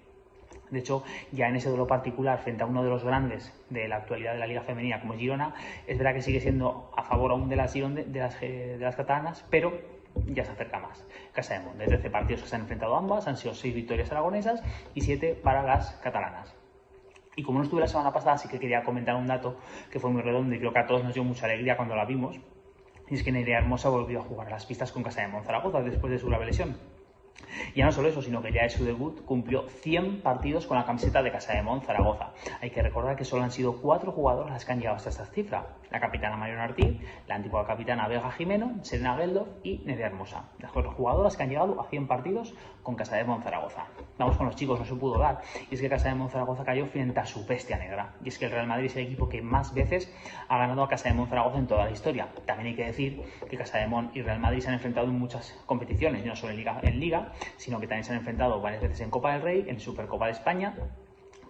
De hecho, ya en ese duelo particular, frente a uno de los grandes de la actualidad de la Liga Femenina, como es Girona, es verdad que sigue siendo a favor aún de las catalanas, pero ya se acerca más. Casa de Mon, de 13 partidos que se han enfrentado ambas, han sido 6 victorias aragonesas y 7 para las catalanas. Y como no estuve la semana pasada, sí que quería comentar un dato que fue muy redondo y creo que a todos nos dio mucha alegría cuando la vimos, y es que Nerea Hermosa volvió a jugar a las pistas con Casa de Mon Zaragoza después de su grave lesión. Ya no solo eso, sino que ya en su debut cumplió 100 partidos con la camiseta de Casa de Mon Zaragoza. Hay que recordar que solo han sido 4 jugadoras las que han llegado hasta esta cifra: la capitana Mariona Ortiz, la antigua capitana Vega Jimeno, Serena Geldorf y Nerea Hermosa. Las 4 jugadoras que han llegado a 100 partidos con Casa de Mon Zaragoza. Vamos con los chicos, no se pudo dar. Y es que Casa de Mon Zaragoza cayó frente a su bestia negra. Y es que el Real Madrid es el equipo que más veces ha ganado a Casa de Mon Zaragoza en toda la historia. También hay que decir que Casa de Mon y Real Madrid se han enfrentado en muchas competiciones, no solo en Liga, sino que también se han enfrentado varias veces en Copa del Rey, en Supercopa de España.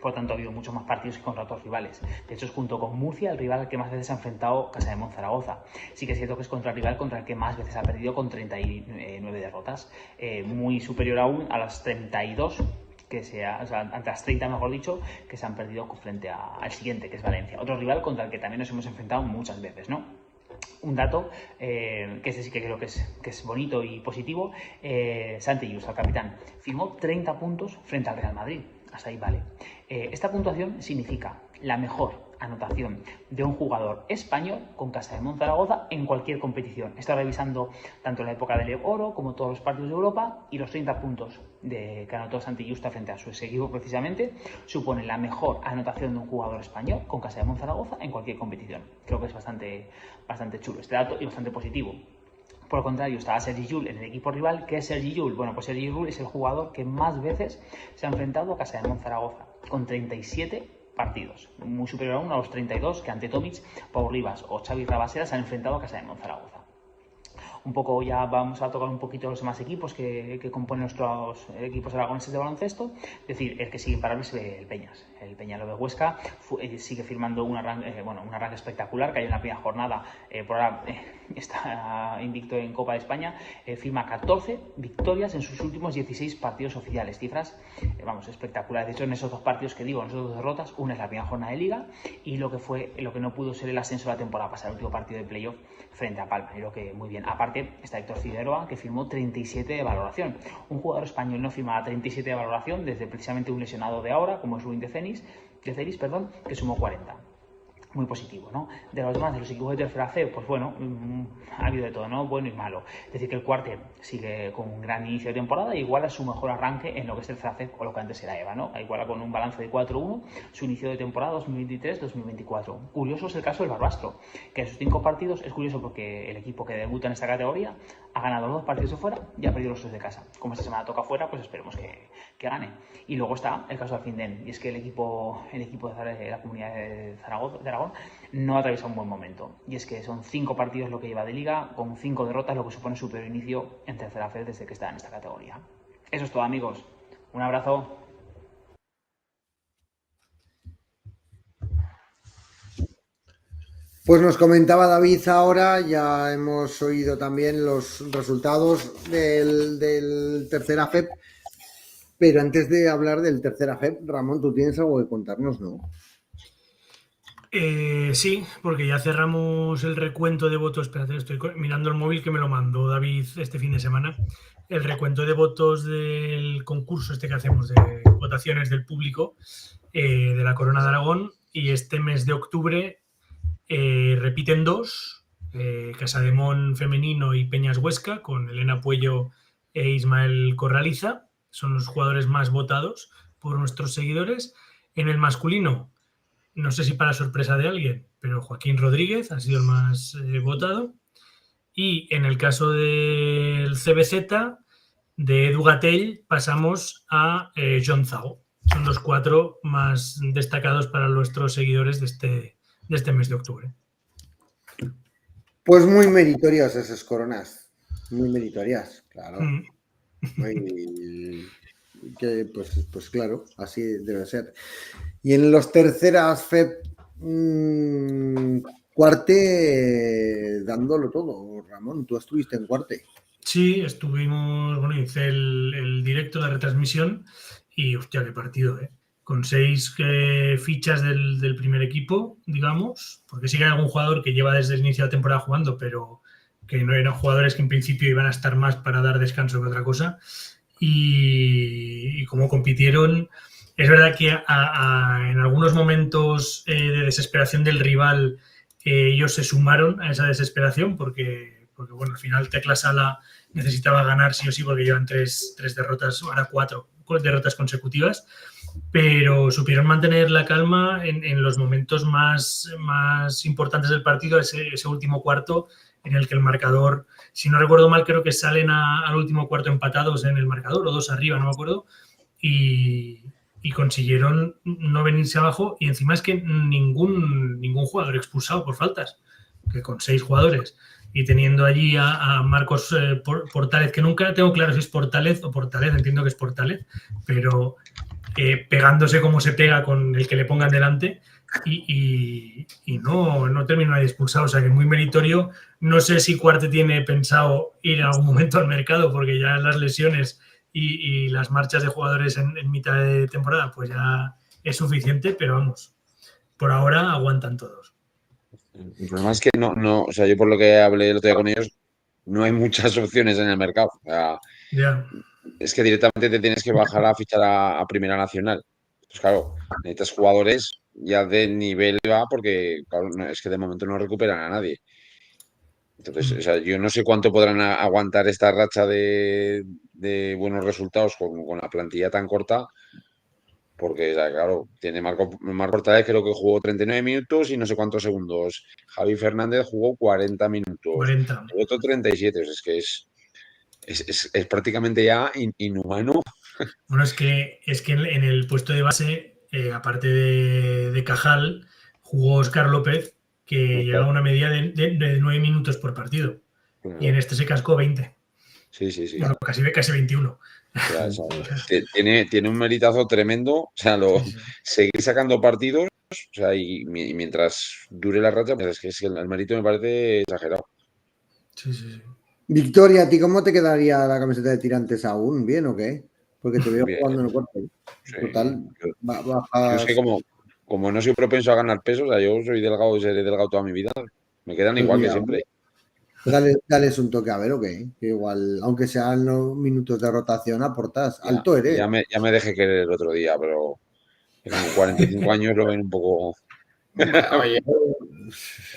Por lo tanto, ha habido muchos más partidos que contra otros rivales. De hecho, es junto con Murcia el rival al que más veces ha enfrentado Casa de Mon Zaragoza. Sí que es cierto que es contra el rival contra el que más veces ha perdido, con 39 derrotas. Muy superior aún a las 32 ante las 30, mejor dicho, que se han perdido frente al siguiente, que es Valencia. Otro rival contra el que también nos hemos enfrentado muchas veces, ¿no? Un dato, que este sí que creo que es bonito y positivo. Santi Just, el capitán, firmó 30 puntos frente al Real Madrid. Hasta ahí vale. Esta puntuación significa la mejor anotación de un jugador español con Casa de Mon Zaragoza en cualquier competición. Está revisando tanto la época del Oro como todos los partidos de Europa, y los 30 puntos que anotó Santi Justa frente a su equipo precisamente suponen la mejor anotación de un jugador español con Casa de Mon Zaragoza en cualquier competición. Creo que es bastante chulo este dato y bastante positivo. Por el contrario, estaba Sergi Llull en el equipo rival. ¿Qué es Sergi Llull? Bueno, pues Sergi Llull es el jugador que más veces se ha enfrentado a Casa de Mon Zaragoza, con 37 partidos, muy superior aún a los 32 que ante Tomic, Pau Rivas o Xavi Rabasera se han enfrentado a Casa de Mon Zaragoza. Un poco ya vamos a tocar un poquito los demás equipos que componen nuestros equipos aragoneses de baloncesto. Es decir, el que sigue imparable es el Peñas. el Peñalolén Huesca, sigue firmando un arranque espectacular, que hay en la primera jornada, por ahora está invicto en Copa de España, firma 14 victorias en sus últimos 16 partidos oficiales, cifras, espectaculares. De hecho, en esos dos partidos que digo, en esas dos derrotas, una es la primera jornada de Liga y lo que no pudo ser el ascenso de la temporada pasada, el último partido de playoff frente a Palma, y lo que muy bien. Aparte está Héctor Figueroa, que firmó 37 de valoración. Un jugador español no firmaba 37 de valoración desde precisamente un lesionado de ahora, como es Ruin de Cenis, que sumó 40. Muy positivo, ¿no? De los demás, de los equipos de tercera C, pues bueno, ha habido de todo, ¿no? Bueno y malo. Es decir, que el Cuarte sigue con un gran inicio de temporada, iguala su mejor arranque en lo que es tercera C o lo que antes era EVA, ¿no? Iguala con un balance de 4-1 su inicio de temporada 2023-2024. Curioso es el caso del Barbastro, que en sus 5 partidos es curioso porque el equipo que debuta en esta categoría ha ganado 2 partidos de fuera y ha perdido los 3 de casa. Como esta semana toca fuera, pues esperemos que gane. Y luego está el caso de Alfindén, y es que el equipo de la comunidad de Aragón no atraviesa un buen momento. Y es que son 5 partidos lo que lleva de liga, con 5 derrotas, lo que supone su peor inicio en tercera fe desde que está en esta categoría. Eso es todo, amigos. Un abrazo. Pues nos comentaba David ahora, ya hemos oído también los resultados del tercera FEP, pero antes de hablar del tercera FEP, Ramón, tú tienes algo que contarnos, ¿no? Sí, porque ya cerramos el recuento de votos. Espérate, estoy mirando el móvil que me lo mandó David este fin de semana. El recuento de votos del concurso que hacemos de votaciones del público de la Corona de Aragón, y este mes de octubre repiten 2, Casademón femenino y Peñas Huesca, con Elena Puello e Ismael Corraliza. Son los jugadores más votados por nuestros seguidores. En el masculino, no sé si para sorpresa de alguien, pero Joaquín Rodríguez ha sido el más votado. Y en el caso del CBZ, de Edu Gatell, pasamos a John Zhao. Son los 4 más destacados para nuestros seguidores de este mes de octubre. Pues muy meritorias esas coronas. Muy meritorias, claro. Pues claro, así debe ser. Y en los terceras FEP, Cuarte dándolo todo. Ramón, tú estuviste en Cuarte. Sí, estuvimos, hice el directo, la retransmisión, y hostia, qué partido, con 6 fichas del primer equipo, digamos, porque sí que hay algún jugador que lleva desde el inicio de la temporada jugando, pero que no eran jugadores que en principio iban a estar más para dar descanso que otra cosa. Y como compitieron, es verdad que en algunos momentos de desesperación del rival, ellos se sumaron a esa desesperación porque bueno, al final Tecla Sala necesitaba ganar sí o sí, porque llevan 3 derrotas, ahora 4 derrotas consecutivas, pero supieron mantener la calma en los momentos más importantes del partido, ese último cuarto en el que el marcador, si no recuerdo mal, creo que salen al último cuarto empatados en el marcador, o 2 arriba, no me acuerdo, y consiguieron no venirse abajo, y encima es que ningún jugador expulsado por faltas, que con 6 jugadores, y teniendo allí a Marcos Portález, que nunca tengo claro si es Portález o Portález, entiendo que es Portález, pero pegándose como se pega con el que le pongan delante, y no terminó nadie expulsado, o sea que muy meritorio. No sé si Cuarte tiene pensado ir en algún momento al mercado, porque ya las lesiones y las marchas de jugadores en mitad de temporada pues ya es suficiente, pero vamos, por ahora aguantan todos. El problema es que no, o sea, yo por lo que hablé el otro día con ellos, no hay muchas opciones en el mercado. O sea, es que directamente te tienes que bajar a fichar a Primera Nacional. Pues claro, necesitas jugadores ya de nivel va, porque claro, es que de momento no recuperan a nadie. Entonces, o sea, yo no sé cuánto podrán aguantar esta racha de buenos resultados con la plantilla tan corta, porque, claro, tiene Marco Portález, creo que jugó 39 minutos y no sé cuántos segundos. Javi Fernández jugó 40 minutos. 40. El otro 37. Es que es prácticamente ya inhumano. Bueno, es que en el puesto de base, aparte de Cajal, jugó Óscar López, que llegaba a una media de 9 minutos por partido. Y en este se cascó 20. Sí, sí, sí. Bueno, casi 21. O sea, tiene un meritazo tremendo. O sea, seguir sacando partidos, o sea, y mientras dure la racha, pues es que el mérito me parece exagerado. Sí, sí, sí. Victoria, ¿a ti cómo te quedaría la camiseta de tirantes aún? ¿Bien o qué? Porque te veo Bien. jugando en el cuarto. Sí. Total, Yo es que como no soy propenso a ganar peso, o sea, yo soy delgado y seré delgado toda mi vida. Me quedan Pues igual mira, que siempre. Dales un toque a ver, ok. Que igual, aunque sean los minutos de rotación, aportas. Alto eres. Ya me dejé querer el otro día, pero con 45 años lo ven un poco. Oye,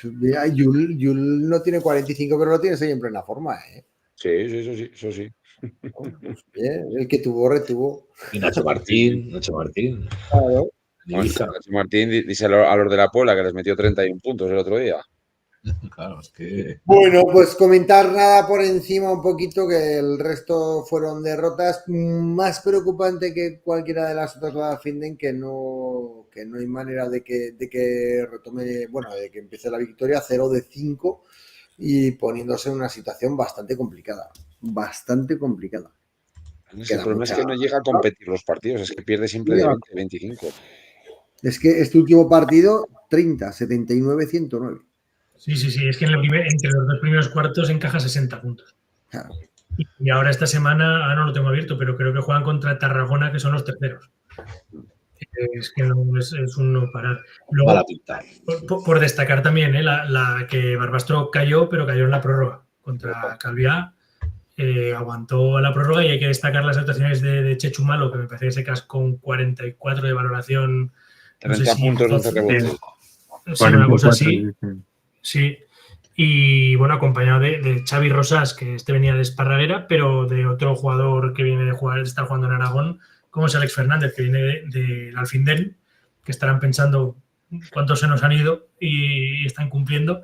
mira, Yul no tiene 45, pero lo tiene siempre en la forma, ¿eh? Sí, eso sí. El que tuvo, retuvo. Y Nacho Martín. Claro. Nacho Martín, dice a los de la Puebla que les metió 31 puntos el otro día. Claro, es que. Bueno, pues comentar nada por encima un poquito, que el resto fueron derrotas. Más preocupante que cualquiera de las otras la Finden, que no hay manera de que retome, bueno, de que empiece la victoria 0-5 y poniéndose en una situación bastante complicada. Bastante complicada. El problema es que no llega a competir los partidos, es que pierde siempre de 20, 25. Es que este último partido, 30, 79, 109. Sí, es que entre los dos primeros cuartos encaja 60 puntos. Claro. Y ahora esta semana, no lo tengo abierto, pero creo que juegan contra Tarragona, que son los terceros. Es que no, es un no parar. Luego, por destacar también, la que Barbastro cayó, pero cayó en la prórroga contra Calviá. Aguantó la prórroga y hay que destacar las actuaciones de Chechu Malo, que me parece que se cascó con 44 de valoración. 30 puntos, 12 rebotes. Sí, una cosa así. Sí. Y bueno, acompañado de Xavi Rosas, que venía de Esparraguera, pero de otro jugador que viene de estar jugando en Aragón, como es Alex Fernández, que viene del Alfindén, que estarán pensando cuántos se nos han ido y están cumpliendo,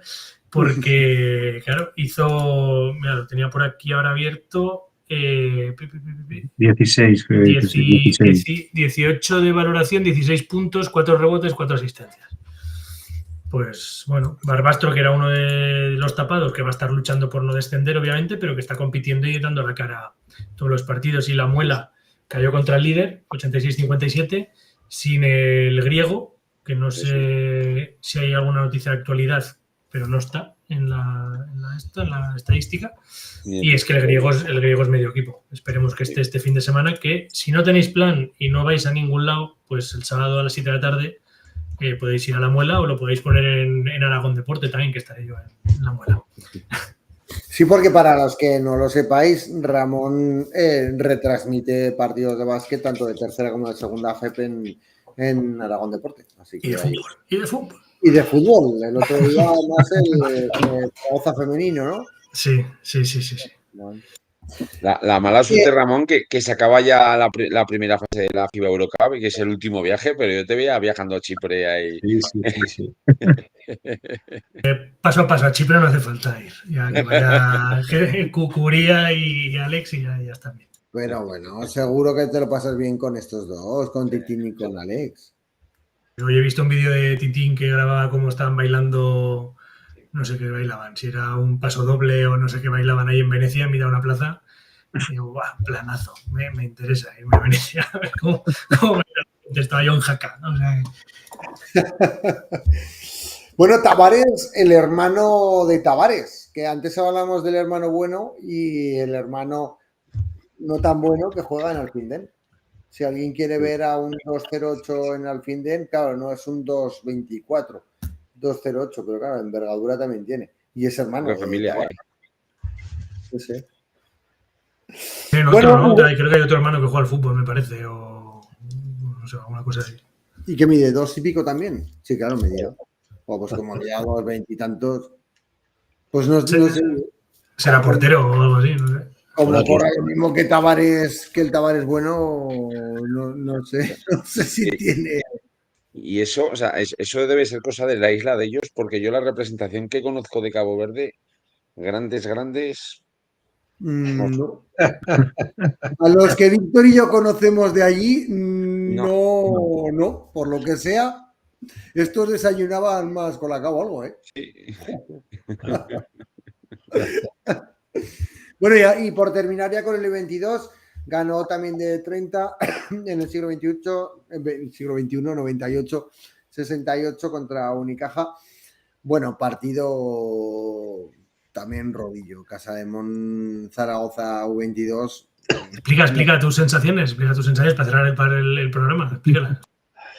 porque, claro, mira, lo tenía por aquí ahora abierto, 16. 18 de valoración, 16 puntos, 4 rebotes, 4 asistencias. Pues bueno, Barbastro, que era uno de los tapados, que va a estar luchando por no descender, obviamente, pero que está compitiendo y dando la cara todos los partidos. Y la Muela cayó contra el líder, 86-57, sin el griego, que no sé si hay alguna noticia de actualidad, pero no está en la estadística. Bien. Y es que el griego es medio equipo. Esperemos que esté este fin de semana, que si no tenéis plan y no vais a ningún lado, pues el sábado a las 7 de la tarde podéis ir a la Muela o lo podéis poner en Aragón Deporte también, que estaré yo en la Muela. Sí, porque para los que no lo sepáis, Ramón retransmite partidos de básquet tanto de tercera como de segunda FEP en Aragón Deporte. Así que y de fútbol. Y de fútbol. El otro día más el Zaragoza femenino, ¿no? Sí. Bueno. La mala suerte, Ramón, que se acaba ya la primera fase de la FIBA Eurocup y que es el último viaje, pero yo te veía viajando a Chipre ahí. Sí. Paso a paso, a Chipre no hace falta ir. Ya que vaya Cucuría y Alex y ya está bien. Pero bueno, seguro que te lo pasas bien con estos dos, con Titín y con Alex. Hoy he visto un vídeo de Titín que grababa cómo estaban bailando, no sé qué bailaban, si era un paso doble o no sé qué bailaban ahí en Venecia, en mitad de una plaza. Y digo, ¡guau! Planazo, me interesa irme a Venecia a ver cómo estaba yo en Jaca. O sea, Bueno, Tavares, el hermano de Tavares, que antes hablamos del hermano bueno y el hermano no tan bueno que juega en Alfindén. Si alguien quiere ver a un 2.08 en Alfindén, claro, no es un 2.24, 2.08, pero claro, envergadura también tiene. Y es hermano de familia. Sí. Bueno, creo que hay otro hermano que juega al fútbol, me parece, o no sé, alguna cosa así. ¿Y que mide 2 y pico también? Sí, claro, medía. O pues como medía 2.20 y tantos, pues no sé. Será portero o algo así, no sé. Como por lo mismo que Tavares, que el Tavares bueno, no sé si tiene. Y eso, o sea, eso debe ser cosa de la isla de ellos, porque yo la representación que conozco de Cabo Verde, grandes. No. A los que Víctor y yo conocemos de allí, no, por lo que sea, estos desayunaban más con la cabo o algo, ¿eh? Sí. Bueno, y por terminar ya con el 22, ganó también de 30 en el siglo XXI, 98, 68 contra Unicaja. Bueno, partido también rodillo. Casademón Zaragoza U22. Explica tus sensaciones para cerrar el programa. Explícalas.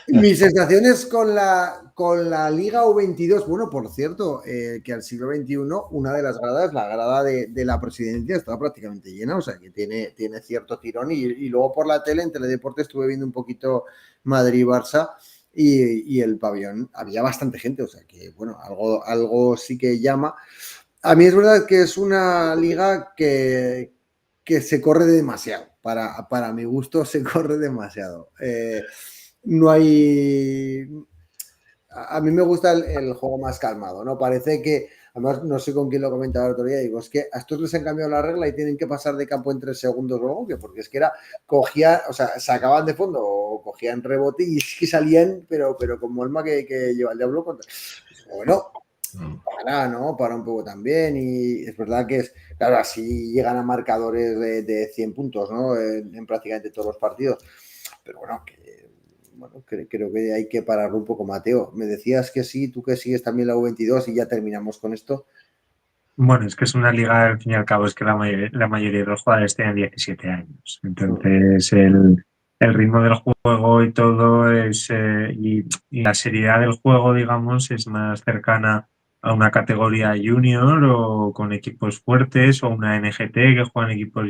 Mis sensaciones con la Liga U22, bueno, por cierto, que al siglo XXI una de las gradas, la grada de la presidencia, está prácticamente llena, o sea que tiene cierto tirón y luego por la tele, en Teledeporte, estuve viendo un poquito Madrid-Barça y el pabellón, había bastante gente, o sea que, bueno, algo sí que llama. A mí es verdad que es una liga que se corre demasiado, para mi gusto se corre demasiado. No hay... A mí me gusta el juego más calmado, ¿no? Parece que, además, no sé con quién lo comentaba el otro día, digo, es que a estos les han cambiado la regla y tienen que pasar de campo en 3 segundos o algo, porque es que sacaban de fondo o cogían rebote y es que salían, pero como alma que lleva el diablo contra... Bueno, para un poco también y es verdad que es, claro, así llegan a marcadores de 100 puntos, ¿no? En prácticamente todos los partidos, pero bueno, creo que hay que pararlo un poco. Mateo, me decías que sí, tú que sigues también la U22 y ya terminamos con esto. Bueno, es que es una liga, al fin y al cabo, es que la mayoría de los jugadores tienen 17 años. Entonces, el ritmo del juego y todo y la seriedad del juego, digamos, es más cercana a una categoría junior o con equipos fuertes o una NGT que juegan equipos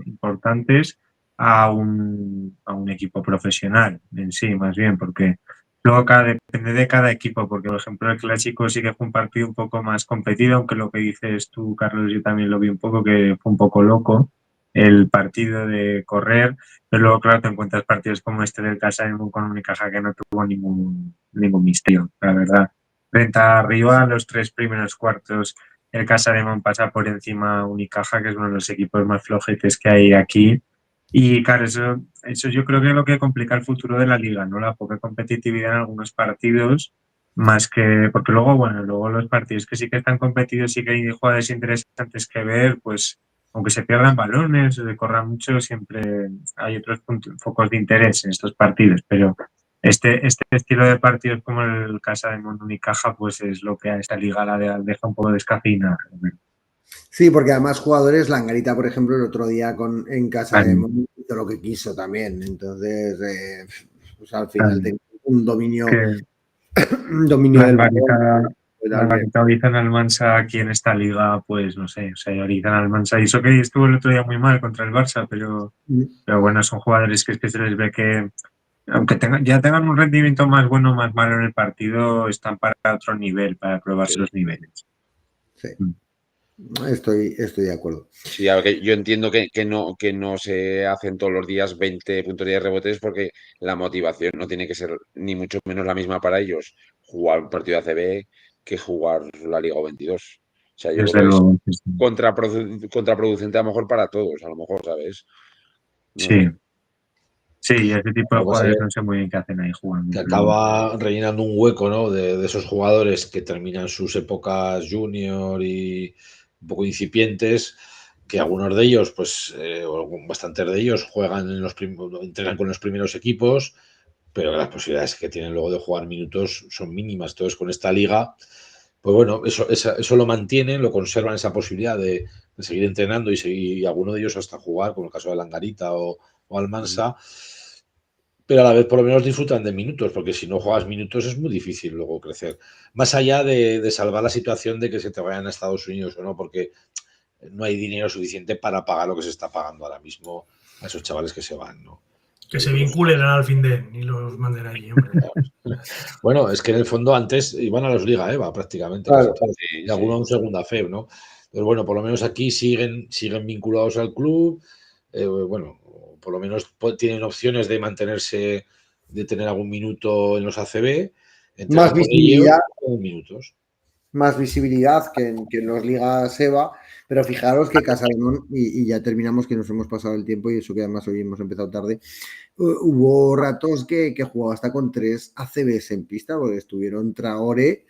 importantes a un equipo profesional en sí, más bien, porque luego depende de cada equipo, porque por ejemplo el Clásico sí que fue un partido un poco más competido, aunque lo que dices tú, Carlos, yo también lo vi un poco, que fue un poco loco el partido de correr, pero luego claro te encuentras partidos como este del Casademón con Unicaja que no tuvo ningún misterio, la verdad. Frente a arriba, los 3 primeros cuartos, el Casademón pasa por encima a Unicaja, que es uno de los equipos más flojetes que hay aquí. Y claro, eso yo creo que es lo que complica el futuro de la liga, ¿no? La poca competitividad en algunos partidos, más que, porque luego los partidos que sí que están competidos, sí que hay jugadores interesantes que ver, pues aunque se pierdan balones o se corra mucho, siempre hay otros focos de interés en estos partidos, pero este estilo de partidos como el Casademón Unicaja, pues es lo que a esta liga la deja un poco descafeinada. Sí, porque además jugadores, Langarita, por ejemplo, el otro día en Casademón hizo lo que quiso también. Entonces, pues al final tengo un dominio del balón. La Orizan Almansa aquí en esta liga, pues no sé, o sea, Orizan Almansa hizo que estuvo el otro día muy mal contra el Barça, pero bueno, son jugadores que se les ve que, aunque ya tengan un rendimiento más bueno o más malo en el partido, están para otro nivel, para probarse los niveles. Sí. Estoy de acuerdo. Sí, a ver, yo entiendo que no se hacen todos los días 20 puntos de rebotes porque la motivación no tiene que ser ni mucho menos la misma para ellos jugar un partido de ACB que jugar la Liga U22. O sea, yo creo que es contraproducente a lo mejor para todos, a lo mejor, ¿sabes? No sé. Sí, ese tipo de jugadores no sé muy bien qué hacen ahí jugando. Que acaba rellenando un hueco, ¿no? De esos jugadores que terminan sus épocas junior y un poco incipientes, que algunos de ellos, pues bastantes de ellos juegan entrenan con los primeros equipos, pero las posibilidades que tienen luego de jugar minutos son mínimas. Entonces, con esta liga, pues bueno, eso lo mantienen, lo conservan, esa posibilidad de seguir entrenando y alguno de ellos hasta jugar, como el caso de Langarita o Almansa. Pero a la vez por lo menos disfrutan de minutos, porque si no juegas minutos es muy difícil luego crecer. Más allá de salvar la situación de que se te vayan a Estados Unidos o no, porque no hay dinero suficiente para pagar lo que se está pagando ahora mismo a esos chavales que se van, ¿no? Que se vinculen al fin de y los manden allí, hombre. Bueno, es que en el fondo antes iban a los Liga EVA prácticamente, claro, y algunos en segunda FEB, ¿no? Pero bueno, por lo menos aquí siguen vinculados al club, bueno, por lo menos tienen opciones de mantenerse, de tener algún minuto en los ACB. Más visibilidad. Minutos. Más visibilidad que en los ligas EVA, pero fijaros que Casademón, y ya terminamos que nos hemos pasado el tiempo y eso que además hoy hemos empezado tarde, hubo ratos que jugaba hasta con 3 ACBs en pista, porque estuvieron Traore,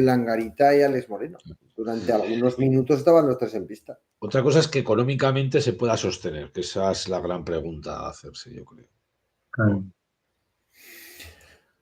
Langarita y Alex Moreno. Durante algunos minutos estaban los tres en pista. Otra cosa es que económicamente se pueda sostener, que esa es la gran pregunta a hacerse, yo creo. Claro.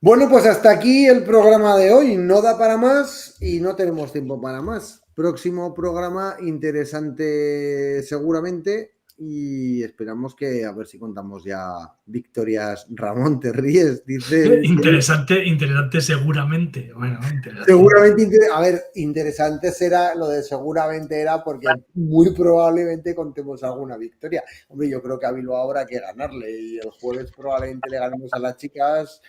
Bueno, pues hasta aquí el programa de hoy. No da para más y no tenemos tiempo para más. Próximo programa interesante seguramente y esperamos que a ver si contamos ya victorias. Ramón, te ríes, dice. Interesante seguramente. Bueno, interesante. Seguramente, a ver, interesante será, lo de seguramente era porque muy probablemente contemos alguna victoria. Hombre, yo creo que a Bilbao habrá que ganarle y el jueves probablemente le ganemos a las chicas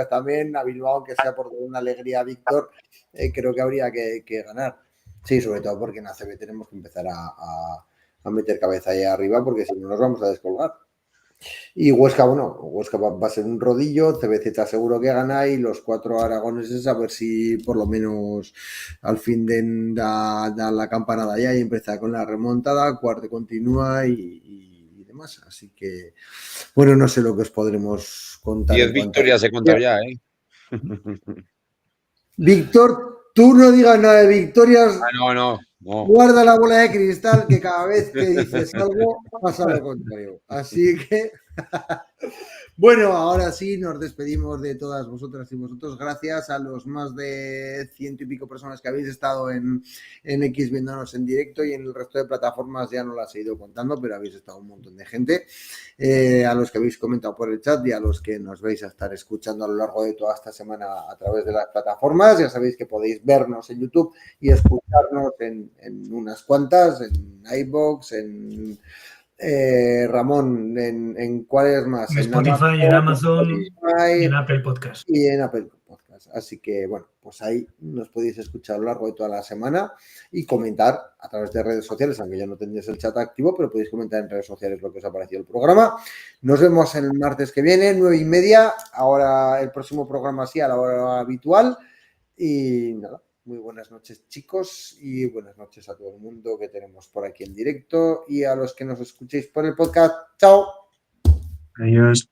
también, a Bilbao, aunque sea por una alegría, Víctor, creo que habría que ganar. Sí, sobre todo porque en ACB tenemos que empezar a meter cabeza ahí arriba porque si no nos vamos a descolgar. Y Huesca, bueno, Huesca va a ser un rodillo, CBZ seguro que gana y los 4 aragoneses a ver si por lo menos al fin da la campanada ya y empieza con la remontada, Cuarte continúa y demás. Así que, bueno, no sé lo que os podremos contar. 10 victorias he contado ya, ¿eh? Víctor, tú no digas nada de victorias. No. Guarda la bola de cristal que cada vez que dices algo pasa lo contrario. Así que, bueno, ahora sí nos despedimos de todas vosotras y vosotros. Gracias a los más de 100 y pico personas que habéis estado en X viéndonos en directo y en el resto de plataformas ya no las he ido contando, pero habéis estado un montón de gente. A los que habéis comentado por el chat y a los que nos vais a estar escuchando a lo largo de toda esta semana a través de las plataformas. Ya sabéis que podéis vernos en YouTube y escucharnos en unas cuantas, en iVoox, en Ramón, ¿en cuáles más? En Spotify, en Amazon y en Apple Podcast. Y en Apple Podcast. Así que, bueno, pues ahí nos podéis escuchar a lo largo de toda la semana y comentar a través de redes sociales, aunque ya no tendréis el chat activo, pero podéis comentar en redes sociales lo que os ha parecido el programa. Nos vemos el martes que viene, 9:30. Ahora el próximo programa sí, a la hora habitual. Y nada. Muy buenas noches, chicos, y buenas noches a todo el mundo que tenemos por aquí en directo y a los que nos escuchéis por el podcast. ¡Chao! Adiós.